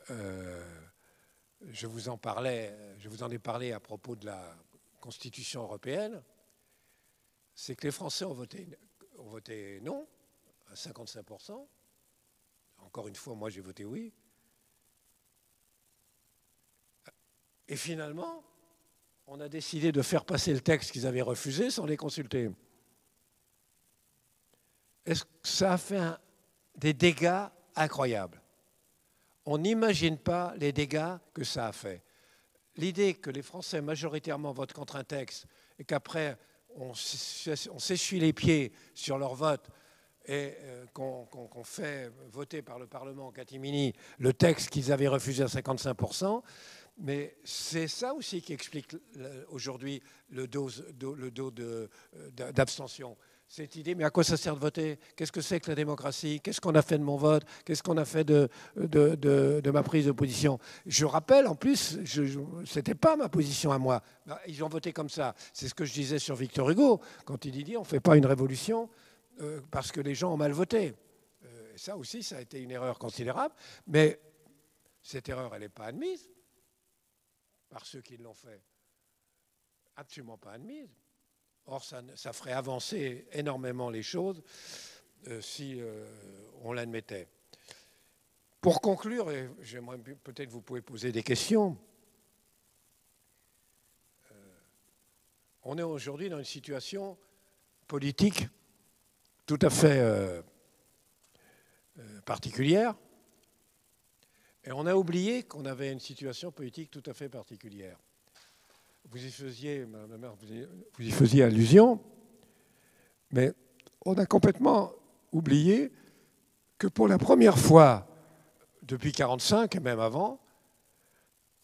je vous en ai parlé à propos de la Constitution européenne, c'est que les Français ont voté non à 55%. Encore une fois, moi j'ai voté oui. Et finalement, on a décidé de faire passer le texte qu'ils avaient refusé sans les consulter. Est-ce que ça a fait des dégâts incroyables? On n'imagine pas les dégâts que ça a fait. L'idée que les Français majoritairement votent contre un texte et qu'après on s'essuie les pieds sur leur vote et qu'on fait voter par le Parlement en catimini le texte qu'ils avaient refusé à 55%, mais c'est ça aussi qui explique aujourd'hui le dos d'abstention. Cette idée, mais à quoi ça sert de voter? Qu'est-ce que c'est que la démocratie? Qu'est-ce qu'on a fait de mon vote? Qu'est-ce qu'on a fait de ma prise de position? Je rappelle, en plus, ce n'était pas ma position à moi. Ils ont voté comme ça. C'est ce que je disais sur Victor Hugo, quand il dit on ne fait pas une révolution parce que les gens ont mal voté. Ça aussi, ça a été une erreur considérable, mais cette erreur, elle n'est pas admise par ceux qui l'ont fait. Absolument pas admise. Or, ça ferait avancer énormément les choses si on l'admettait. Pour conclure, et j'aimerais peut-être vous pouvez poser des questions, on est aujourd'hui dans une situation politique tout à fait particulière, et on a oublié qu'on avait une situation politique tout à fait particulière. Vous y faisiez, Madame la maire, vous y faisiez allusion, mais on a complètement oublié que pour la première fois depuis 1945, et même avant,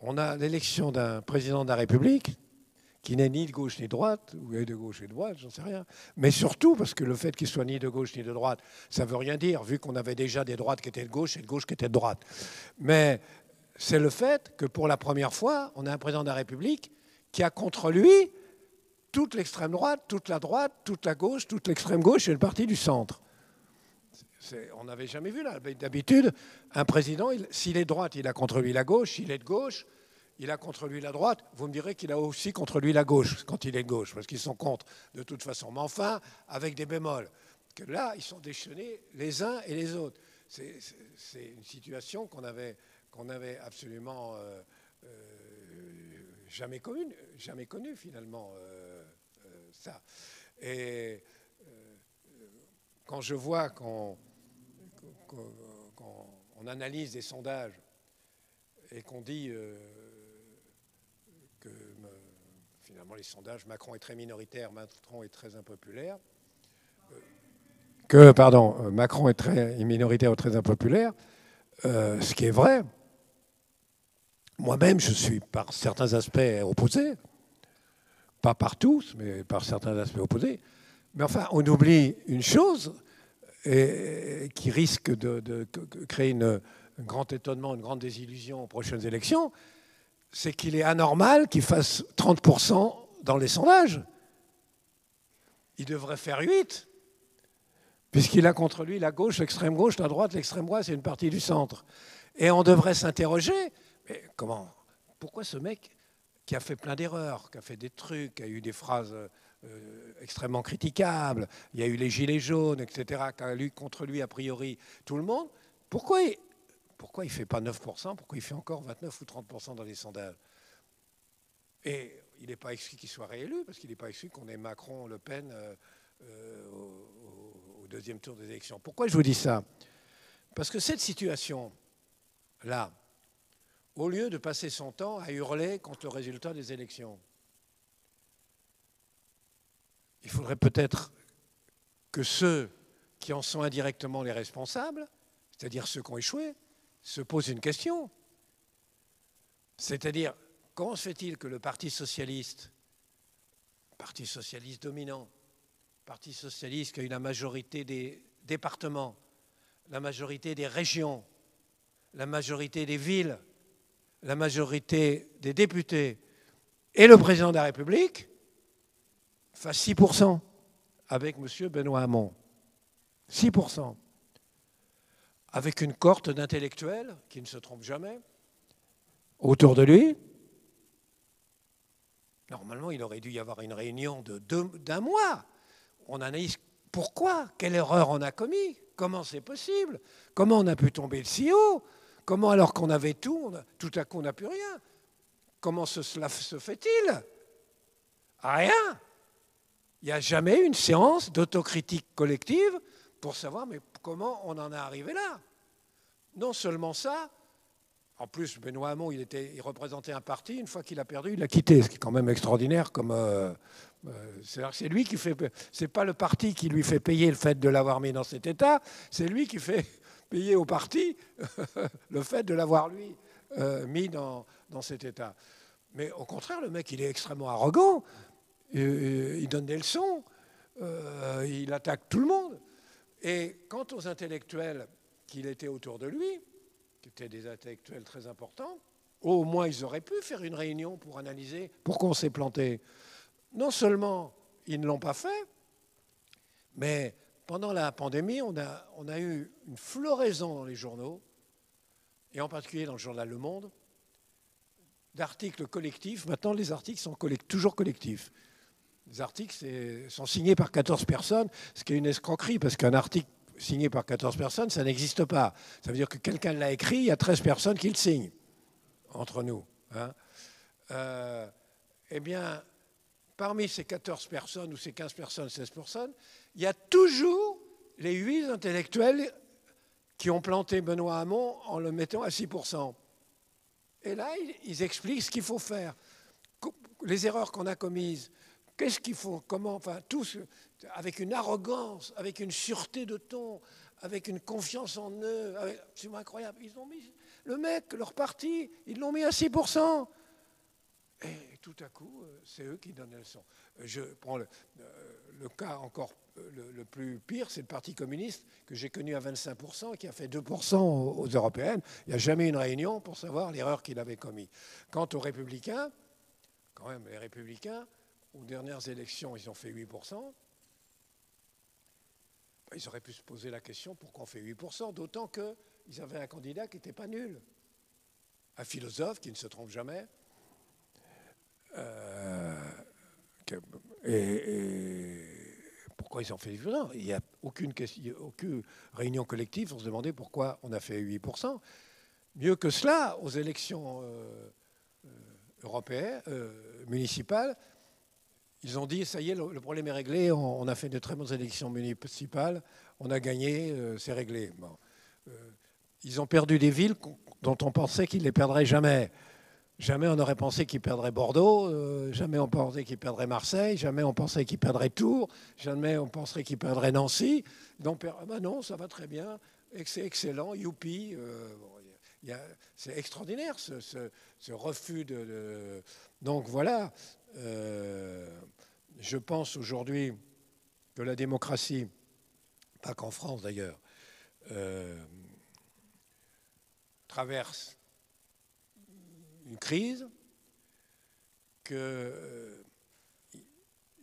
on a l'élection d'un président de la République qui n'est ni de gauche ni de droite, ou est de gauche et de droite, j'en sais rien. Mais surtout, parce que le fait qu'il soit ni de gauche ni de droite, ça ne veut rien dire, vu qu'on avait déjà des droites qui étaient de gauche et de gauche qui étaient de droite. Mais c'est le fait que pour la première fois, on a un président de la République qui a contre lui toute l'extrême droite, toute la gauche, toute l'extrême gauche et le parti du centre. On n'avait jamais vu là. D'habitude, un président, s'il est de droite, il a contre lui la gauche. S'il est de gauche, il a contre lui la droite. Vous me direz qu'il a aussi contre lui la gauche quand il est de gauche, parce qu'ils sont contre de toute façon. Mais enfin, avec des bémols. Que là, ils sont déchaînés les uns et les autres. C'est une situation qu'on avait absolument jamais connue finalement, ça. Et quand je vois qu'on analyse des sondages et qu'on dit que finalement les sondages, Macron est très minoritaire, Macron est très impopulaire, Macron est très minoritaire ou très impopulaire, ce qui est vrai. Moi-même, je suis par certains aspects opposé, pas par tous, mais par certains aspects opposés. Mais enfin, on oublie une chose et qui risque de créer un grand étonnement, une grande désillusion aux prochaines élections, c'est qu'il est anormal qu'il fasse 30% dans les sondages. Il devrait faire 8%, puisqu'il a contre lui la gauche, l'extrême gauche, la droite, l'extrême droite, c'est une partie du centre. Et on devrait s'interroger, mais pourquoi ce mec qui a fait plein d'erreurs, qui a fait des trucs, qui a eu des phrases extrêmement critiquable. Il y a eu les gilets jaunes, etc., contre lui, a priori, tout le monde. Pourquoi il ne fait pas 9%? Pourquoi il fait encore 29 ou 30% dans les sondages? Et il n'est pas exclu qu'il soit réélu, parce qu'il n'est pas exclu qu'on ait Macron, Le Pen au deuxième tour des élections. Pourquoi je vous dis ça? Parce que cette situation-là, au lieu de passer son temps à hurler contre le résultat des élections, il faudrait peut-être que ceux qui en sont indirectement les responsables, c'est-à-dire ceux qui ont échoué, se posent une question. C'est-à-dire, comment se fait-il que le Parti socialiste dominant, Parti socialiste qui a eu la majorité des départements, la majorité des régions, la majorité des villes, la majorité des députés et le président de la République fasse 6% avec M. Benoît Hamon. 6%. Avec une cohorte d'intellectuels qui ne se trompent jamais autour de lui. Normalement, il aurait dû y avoir une réunion d'un mois. On analyse pourquoi, quelle erreur on a commis, comment c'est possible, comment on a pu tomber si haut, comment alors qu'on avait tout à coup on n'a plus rien. Comment cela se fait-il? Rien. Il n'y a jamais eu une séance d'autocritique collective pour savoir mais comment on en est arrivé là. Non seulement ça, en plus Benoît Hamon, il représentait un parti, une fois qu'il a perdu, il l'a quitté, ce qui est quand même extraordinaire. C'est lui qui fait, c'est pas le parti qui lui fait payer le fait de l'avoir mis dans cet état, c'est lui qui fait payer au parti le fait de l'avoir lui mis dans cet état. Mais au contraire, le mec, il est extrêmement arrogant. Il donne des leçons, il attaque tout le monde. Et quant aux intellectuels qu'il était autour de lui, qui étaient des intellectuels très importants, au moins ils auraient pu faire une réunion pour analyser pourquoi on s'est planté. Non seulement ils ne l'ont pas fait, mais pendant la pandémie, on a eu une floraison dans les journaux, et en particulier dans le journal Le Monde, d'articles collectifs. Maintenant, les articles sont toujours collectifs. Les articles sont signés par 14 personnes, ce qui est une escroquerie, parce qu'un article signé par 14 personnes, ça n'existe pas. Ça veut dire que quelqu'un l'a écrit, il y a 13 personnes qui le signent, entre nous. Hein. Eh bien, parmi ces 14 personnes, ou ces 15 personnes, 16 personnes, il y a toujours les 8 intellectuels qui ont planté Benoît Hamon en le mettant à 6%. Et là, ils expliquent ce qu'il faut faire. Les erreurs qu'on a commises, qu'est-ce qu'il faut, comment, enfin, tous, avec une arrogance, avec une sûreté de ton, avec une confiance en eux, c'est incroyable. Ils ont mis le mec, leur parti, ils l'ont mis à 6%. Et tout à coup, c'est eux qui donnent les leçons. Je prends le cas encore le plus pire, c'est le Parti communiste que j'ai connu à 25%, qui a fait 2% aux européennes. Il n'y a jamais eu une réunion pour savoir l'erreur qu'il avait commise. Quant aux républicains, quand même, les républicains, aux dernières élections, ils ont fait 8%. Ils auraient pu se poser la question pourquoi on fait 8%, d'autant qu'ils avaient un candidat qui n'était pas nul. Un philosophe qui ne se trompe jamais. Et pourquoi ils ont fait 8%? Il n'y a aucune réunion collective pour se demander pourquoi on a fait 8%. Mieux que cela, aux élections européennes, municipales, ils ont dit, ça y est, le problème est réglé, on a fait de très bonnes élections municipales, on a gagné, c'est réglé. Bon. Ils ont perdu des villes dont on pensait qu'ils ne les perdraient jamais. Jamais on aurait pensé qu'ils perdraient Bordeaux, jamais on pensait qu'ils perdraient Marseille, jamais on pensait qu'ils perdraient Tours, jamais on penserait qu'ils perdraient Nancy. Donc, non, ça va très bien, c'est excellent, youpi. C'est extraordinaire ce refus de... Donc voilà, je pense aujourd'hui que la démocratie, pas qu'en France d'ailleurs, traverse une crise, qu'il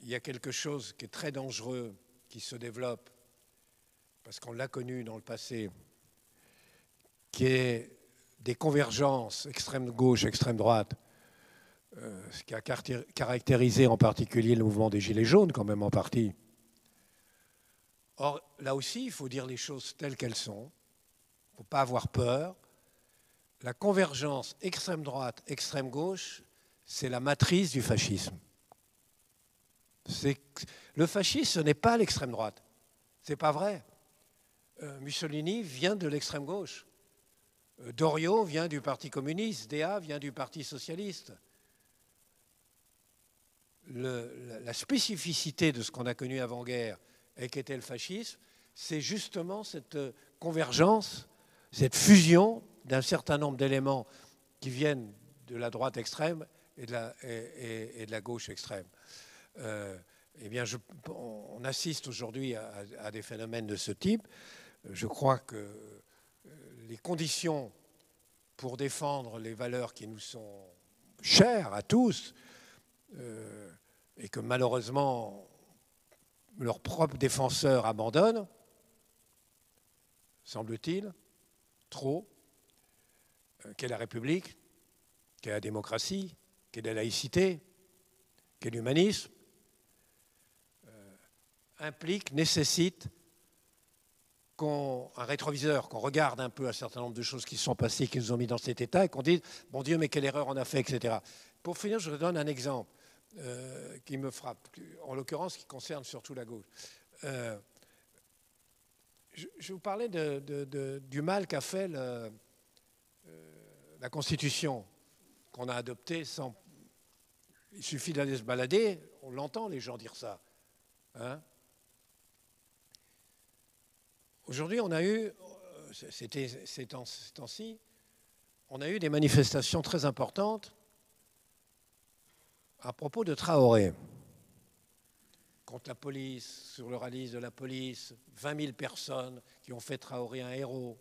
y a quelque chose qui est très dangereux qui se développe, parce qu'on l'a connu dans le passé, qui est des convergences extrême gauche, extrême droite, ce qui a caractérisé en particulier le mouvement des Gilets jaunes, quand même en partie. Or, là aussi, il faut dire les choses telles qu'elles sont. Il ne faut pas avoir peur. La convergence extrême droite, extrême gauche, c'est la matrice du fascisme. Le fascisme, ce n'est pas l'extrême droite. Ce n'est pas vrai. Mussolini vient de l'extrême gauche. Doriot vient du Parti communiste. Déa vient du Parti socialiste. La spécificité de ce qu'on a connu avant-guerre et qu'était le fascisme, c'est justement cette convergence, cette fusion d'un certain nombre d'éléments qui viennent de la droite extrême et de la gauche extrême. Eh bien, on assiste aujourd'hui à des phénomènes de ce type. Je crois que les conditions pour défendre les valeurs qui nous sont chères à tous, et que malheureusement leurs propres défenseurs abandonnent, semble-t-il, trop, qu'est la République, qu'est la démocratie, qu'est la laïcité, qu'est l'humanisme, implique, nécessite un rétroviseur, qu'on regarde un peu un certain nombre de choses qui se sont passées, qui nous ont mis dans cet état, et qu'on dise, bon Dieu, mais quelle erreur on a fait, etc. Pour finir, je vous donne un exemple qui me frappe, en l'occurrence qui concerne surtout la gauche. Je vous parlais du mal qu'a fait la Constitution qu'on a adoptée sans... Il suffit d'aller se balader, on l'entend les gens dire ça. Hein? Aujourd'hui, on a eu, ces temps-ci, on a eu des manifestations très importantes à propos de Traoré. Contre la police, sur le rallye de la police, 20 000 personnes qui ont fait Traoré un héros.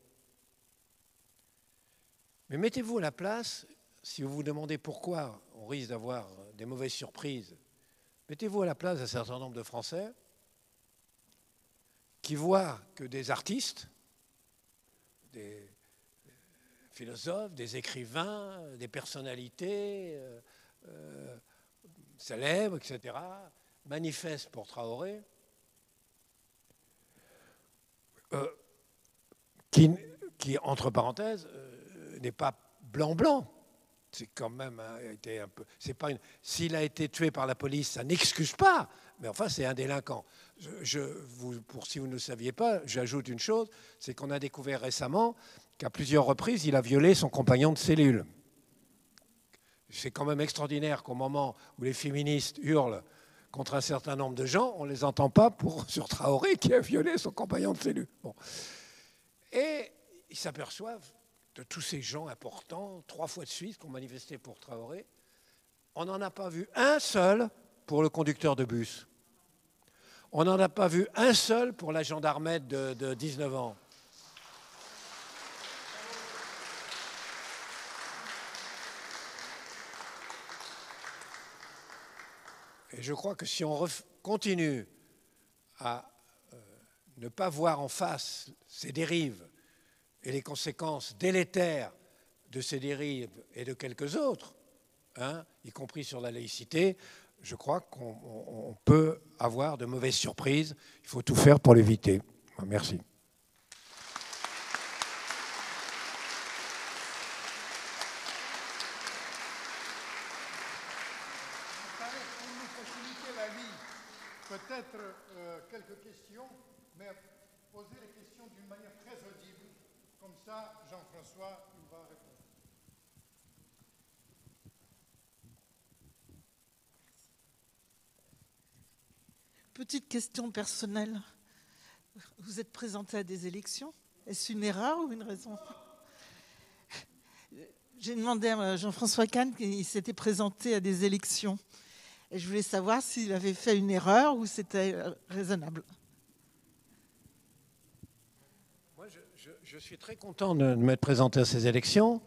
Mais mettez-vous à la place, si vous vous demandez pourquoi on risque d'avoir des mauvaises surprises, mettez-vous à la place d'un certain nombre de Français qui voient que des artistes, des philosophes, des écrivains, des personnalités célèbres, etc., manifestent pour Traoré, qui entre parenthèses, n'est pas blanc-blanc. C'est quand même été un peu. C'est pas une. S'il a été tué par la police, ça n'excuse pas. Mais enfin, c'est un délinquant. Si vous ne le saviez pas, j'ajoute une chose, c'est qu'on a découvert récemment qu'à plusieurs reprises, il a violé son compagnon de cellule. C'est quand même extraordinaire qu'au moment où les féministes hurlent contre un certain nombre de gens, on ne les entend pas sur Traoré qui a violé son compagnon de cellule. Bon. Et ils s'aperçoivent de tous ces gens importants, 3 fois de suite, qui ont manifesté pour Traoré. On n'en a pas vu un seul pour le conducteur de bus. On n'en a pas vu un seul pour la gendarmette de 19 ans. Et je crois que si on continue à ne pas voir en face ces dérives et les conséquences délétères de ces dérives et de quelques autres, y compris sur la laïcité, je crois qu'on peut avoir de mauvaises surprises. Il faut tout faire pour l'éviter. Merci. Pour nous faciliter la vie, peut-être quelques questions, mais poser les questions d'une manière très audible. Comme ça, Jean-François, il va répondre. Petite question personnelle. Vous êtes présenté à des élections? Est-ce une erreur ou une raison? J'ai demandé à Jean-François Kahn qu'il s'était présenté à des élections. Et je voulais savoir s'il avait fait une erreur ou c'était raisonnable. Moi, je suis très content de m'être présenté à ces élections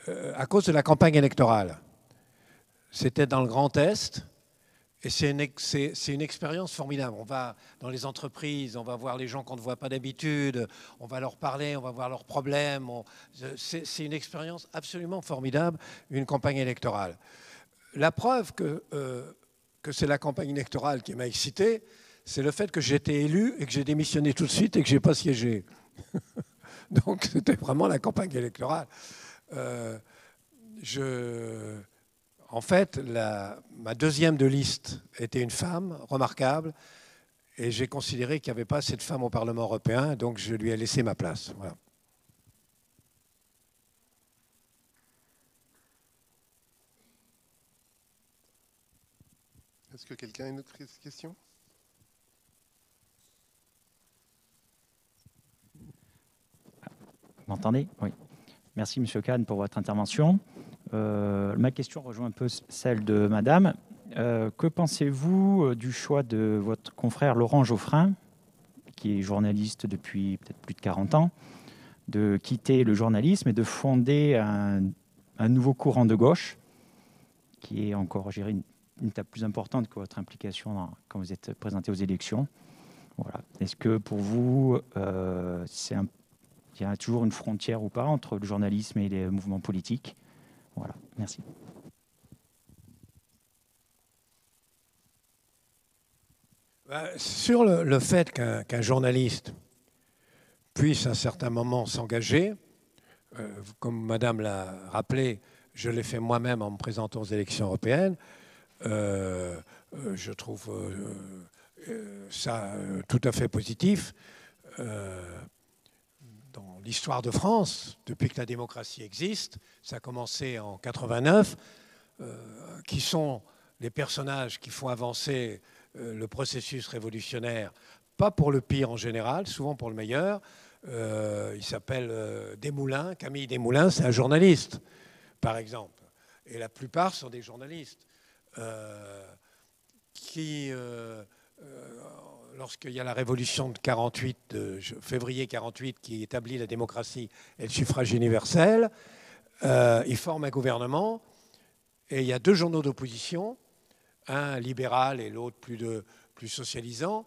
à cause de la campagne électorale. C'était dans le Grand Est Et c'est une expérience formidable. On va dans les entreprises, on va voir les gens qu'on ne voit pas d'habitude, on va leur parler, on va voir leurs problèmes. C'est une expérience absolument formidable, une campagne électorale. La preuve que c'est la campagne électorale qui m'a excité, c'est le fait que j'ai été élu et que j'ai démissionné tout de suite et que je n'ai pas siégé. Donc c'était vraiment la campagne électorale. En fait, ma deuxième de liste était une femme remarquable et j'ai considéré qu'il n'y avait pas assez de femmes au Parlement européen, donc je lui ai laissé ma place. Voilà. Est-ce que quelqu'un a une autre question? Vous m'entendez? Oui. Merci, Monsieur Kahn, pour votre intervention. Ma question rejoint un peu celle de Madame. Que pensez-vous du choix de votre confrère Laurent Geoffrin, qui est journaliste depuis peut-être plus de 40 ans, de quitter le journalisme et de fonder un nouveau courant de gauche, qui est encore, je dirais, une étape plus importante que votre implication quand vous êtes présenté aux élections? Voilà. Est-ce que pour vous, il y a toujours une frontière ou pas entre le journalisme et les mouvements politiques? Voilà, merci. Sur le fait qu'un journaliste puisse à un certain moment s'engager, comme Madame l'a rappelé, je l'ai fait moi-même en me présentant aux élections européennes, je trouve ça tout à fait positif. Dans l'histoire de France, depuis que la démocratie existe, ça a commencé en 89, qui sont les personnages qui font avancer le processus révolutionnaire, pas pour le pire en général, souvent pour le meilleur. Il s'appelle Desmoulins, Camille Desmoulins, c'est un journaliste, par exemple. Et la plupart sont des journalistes qui... lorsqu'il y a la révolution de 48, de février 48, qui établit la démocratie et le suffrage universel, ils forment un gouvernement et il y a deux journaux d'opposition, un libéral et l'autre plus socialisant.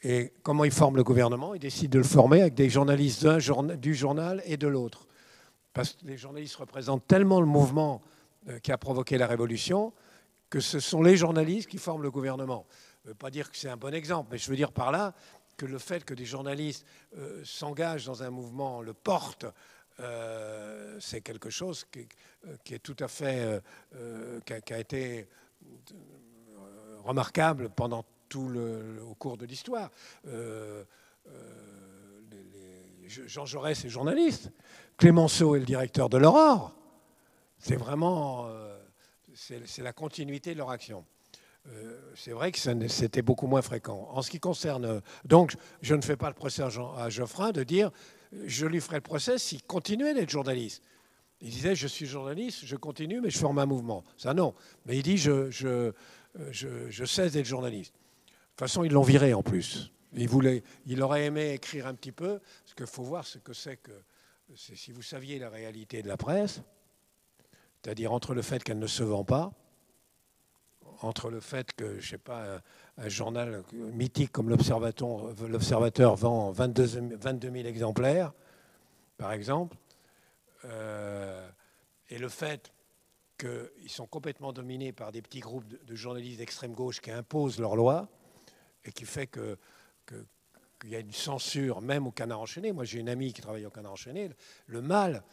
Et comment ils forment le gouvernement? Ils décident de le former avec des journalistes du journal et de l'autre. Parce que les journalistes représentent tellement le mouvement qui a provoqué la révolution que ce sont les journalistes qui forment le gouvernement. Je ne veux pas dire que c'est un bon exemple, mais je veux dire par là que le fait que des journalistes s'engagent dans un mouvement, le portent, c'est quelque chose qui est tout à fait, qui a été remarquable pendant au cours de l'histoire. Jean Jaurès est journaliste, Clémenceau est le directeur de l'Aurore. C'est vraiment, c'est la continuité de leur action. C'est vrai que c'était beaucoup moins fréquent. En ce qui concerne... Donc, je ne fais pas le procès à Geoffrin de dire je lui ferai le procès s'il continuait d'être journaliste. Il disait je suis journaliste, je continue, mais je forme un mouvement. Ça, non. Mais il dit je cesse d'être journaliste. De toute façon, ils l'ont viré en plus. Il aurait aimé écrire un petit peu, parce qu'il faut voir ce que c'est que... Si vous saviez la réalité de la presse, c'est-à-dire entre le fait qu'elle ne se vend pas, entre le fait que, je ne sais pas, un journal mythique comme l'Observateur vend 22 000 exemplaires, par exemple, et le fait qu'ils sont complètement dominés par des petits groupes de journalistes d'extrême gauche qui imposent leurs lois et qui fait qu'il y a une censure même au Canard enchaîné. Moi, j'ai une amie qui travaille au Canard enchaîné. Le mal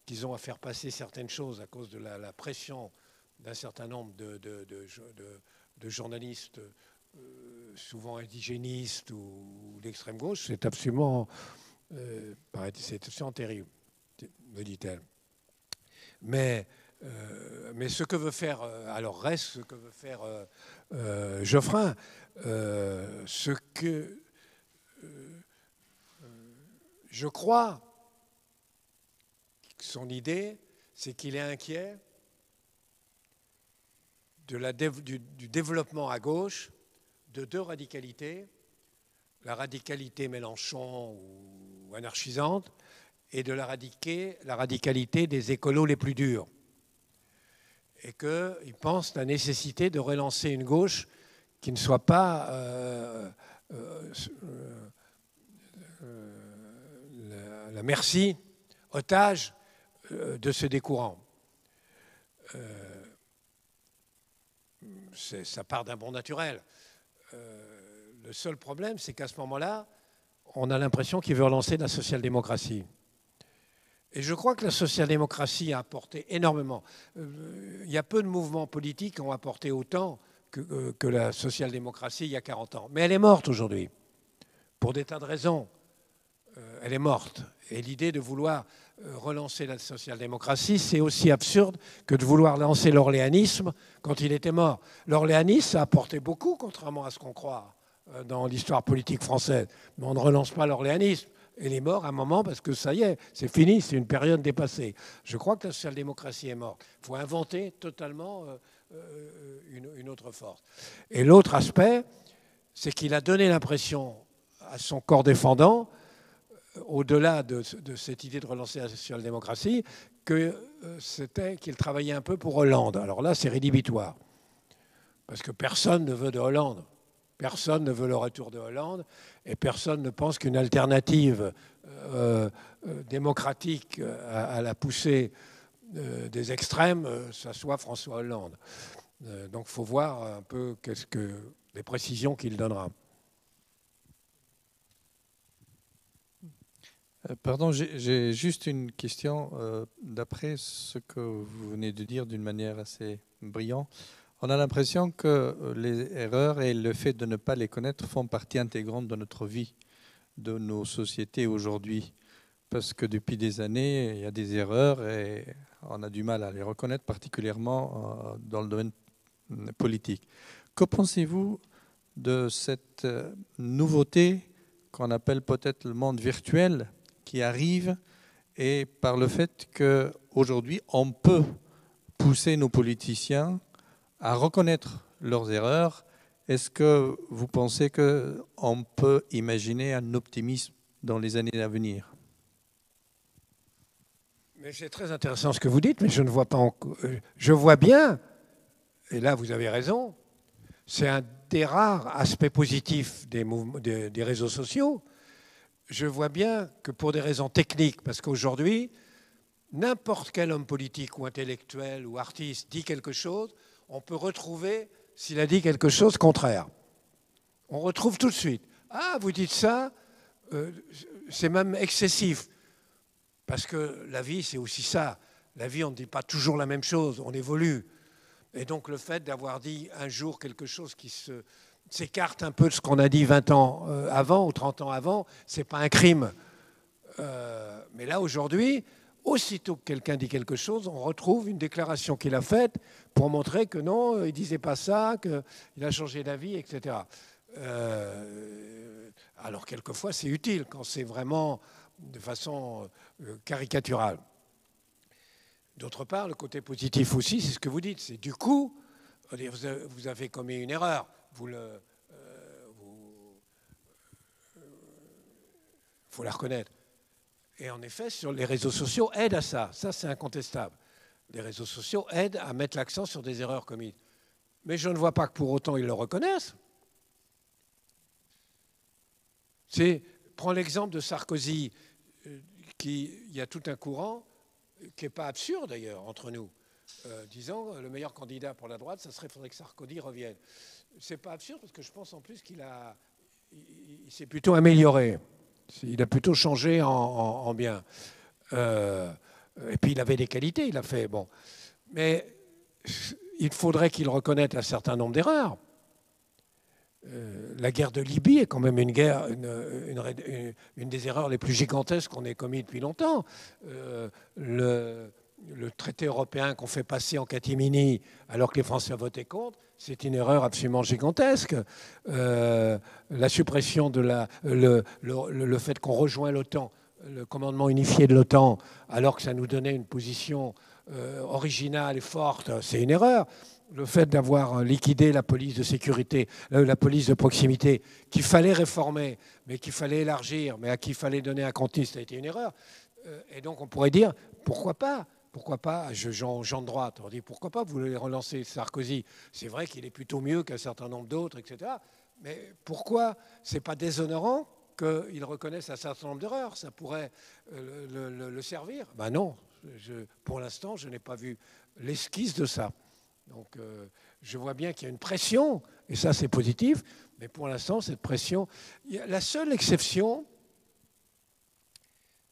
qu'ils ont à faire passer certaines choses à cause de la pression d'un certain nombre de journalistes, souvent indigénistes ou d'extrême gauche, c'est absolument terrible, me dit-elle. Mais ce que veut faire, alors reste ce que veut faire Geoffrin, ce que je crois, son idée, c'est qu'il est inquiet du développement à gauche de deux radicalités, la radicalité Mélenchon ou anarchisante et de la radicalité des écolos les plus durs. Et qu'il pense la nécessité de relancer une gauche qui ne soit pas la merci, otage de ce décourant. Ça part d'un bon naturel. Le seul problème, c'est qu'à ce moment-là, on a l'impression qu'il veut relancer la social-démocratie. Et je crois que la social-démocratie a apporté énormément. Il y a peu de mouvements politiques qui ont apporté autant que la social-démocratie il y a 40 ans. Mais elle est morte aujourd'hui, pour des tas de raisons. Elle est morte. Et l'idée de vouloir relancer la social-démocratie, c'est aussi absurde que de vouloir lancer l'orléanisme quand il était mort. L'orléanisme a apporté beaucoup, contrairement à ce qu'on croit dans l'histoire politique française. Mais on ne relance pas l'orléanisme. Il est mort à un moment parce que ça y est, c'est fini, c'est une période dépassée. Je crois que la social-démocratie est morte. Il faut inventer totalement une autre force. Et l'autre aspect, c'est qu'il a donné l'impression à son corps défendant, au-delà de cette idée de relancer la social-démocratie, qu'il travaillait un peu pour Hollande. Alors là, c'est rédhibitoire. Parce que personne ne veut de Hollande. Personne ne veut le retour de Hollande et personne ne pense qu'une alternative démocratique à la poussée des extrêmes, ça soit François Hollande. Donc il faut voir un peu les précisions qu'il donnera. Pardon, j'ai juste une question. D'après ce que vous venez de dire d'une manière assez brillante, on a l'impression que les erreurs et le fait de ne pas les connaître font partie intégrante de notre vie, de nos sociétés aujourd'hui. Parce que depuis des années, il y a des erreurs et on a du mal à les reconnaître, particulièrement dans le domaine politique. Que pensez-vous de cette nouveauté qu'on appelle peut-être le monde virtuel qui arrive et par le fait qu'aujourd'hui, on peut pousser nos politiciens à reconnaître leurs erreurs? Est-ce que vous pensez qu'on peut imaginer un optimisme dans les années à venir? Mais c'est très intéressant ce que vous dites, mais je ne vois pas encore. Je vois bien, et là vous avez raison, c'est un des rares aspects positifs des réseaux sociaux. Je vois bien que pour des raisons techniques, parce qu'aujourd'hui, n'importe quel homme politique ou intellectuel ou artiste dit quelque chose, on peut retrouver s'il a dit quelque chose contraire. On retrouve tout de suite. Ah, vous dites ça, c'est même excessif. Parce que la vie, c'est aussi ça. La vie, on ne dit pas toujours la même chose, on évolue. Et donc le fait d'avoir dit un jour quelque chose qui s'écarte un peu de ce qu'on a dit 20 ans avant ou 30 ans avant, ce n'est pas un crime. Mais là, aujourd'hui, aussitôt que quelqu'un dit quelque chose, on retrouve une déclaration qu'il a faite pour montrer que non, il ne disait pas ça, qu'il a changé d'avis, etc. Alors quelquefois, c'est utile quand c'est vraiment de façon caricaturale. D'autre part, le côté positif aussi, c'est ce que vous dites. C'est du coup, vous avez commis une erreur. Faut la reconnaître. Et en effet, sur les réseaux sociaux aident à ça. Ça, c'est incontestable. Les réseaux sociaux aident à mettre l'accent sur des erreurs commises. Mais je ne vois pas que pour autant ils le reconnaissent. Prends l'exemple de Sarkozy. Il y a tout un courant qui n'est pas absurde d'ailleurs entre nous, disant le meilleur candidat pour la droite, ça serait faudrait que Sarkozy revienne. C'est pas absurde parce que je pense en plus qu'il s'est plutôt amélioré. Il a plutôt changé en bien. Et puis il avait des qualités, il a fait bon. Mais il faudrait qu'il reconnaisse un certain nombre d'erreurs. La guerre de Libye est quand même une des erreurs les plus gigantesques qu'on ait commis depuis longtemps. Le traité européen qu'on fait passer en catimini alors que les Français votaient contre, c'est une erreur absolument gigantesque. La suppression le fait qu'on rejoint l'OTAN, le commandement unifié de l'OTAN, alors que ça nous donnait une position originale et forte, c'est une erreur. Le fait d'avoir liquidé la police de sécurité, la police de proximité, qu'il fallait réformer, mais qu'il fallait élargir, mais à qui il fallait donner un contenu, ça a été une erreur. Et donc on pourrait dire, pourquoi pas pourquoi pas, gens de droite, on dit pourquoi pas vous voulez relancer Sarkozy? C'est vrai qu'il est plutôt mieux qu'un certain nombre d'autres, etc. Mais pourquoi c'est pas déshonorant qu'il reconnaisse un certain nombre d'erreurs? Ça pourrait le servir. Ben non, pour l'instant, je n'ai pas vu l'esquisse de ça. Donc, je vois bien qu'il y a une pression, et ça, c'est positif, mais pour l'instant, cette pression... La seule exception,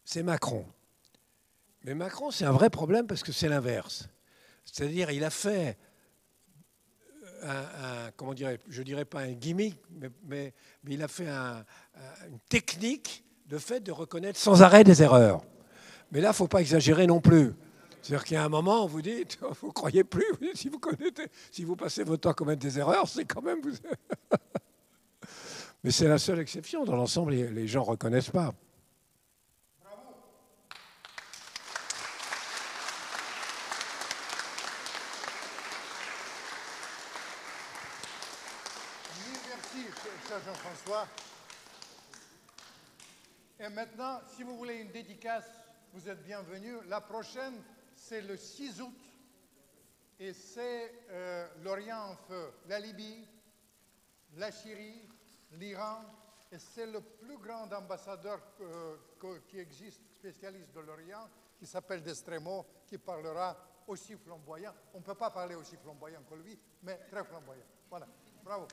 c'est Macron. Mais Macron, c'est un vrai problème parce que c'est l'inverse. C'est-à-dire, il a fait comment je dirais pas un gimmick, mais il a fait une technique de fait de reconnaître sans arrêt des erreurs. Mais là, il ne faut pas exagérer non plus. C'est-à-dire qu'il y a un moment où vous dites, vous ne croyez plus, si vous passez votre temps à commettre des erreurs, c'est quand même... Mais c'est la seule exception. Dans l'ensemble, les gens ne reconnaissent pas. Merci, cher Jean-François. Et maintenant, si vous voulez une dédicace, vous êtes bienvenus. La prochaine, c'est le 6 août. Et c'est l'Orient en feu. La Libye, la Syrie, l'Iran. Et c'est le plus grand ambassadeur qui existe, spécialiste de l'Orient, qui s'appelle Destremo, qui parlera aussi flamboyant. On ne peut pas parler aussi flamboyant que lui, mais très flamboyant. Voilà. Bravo.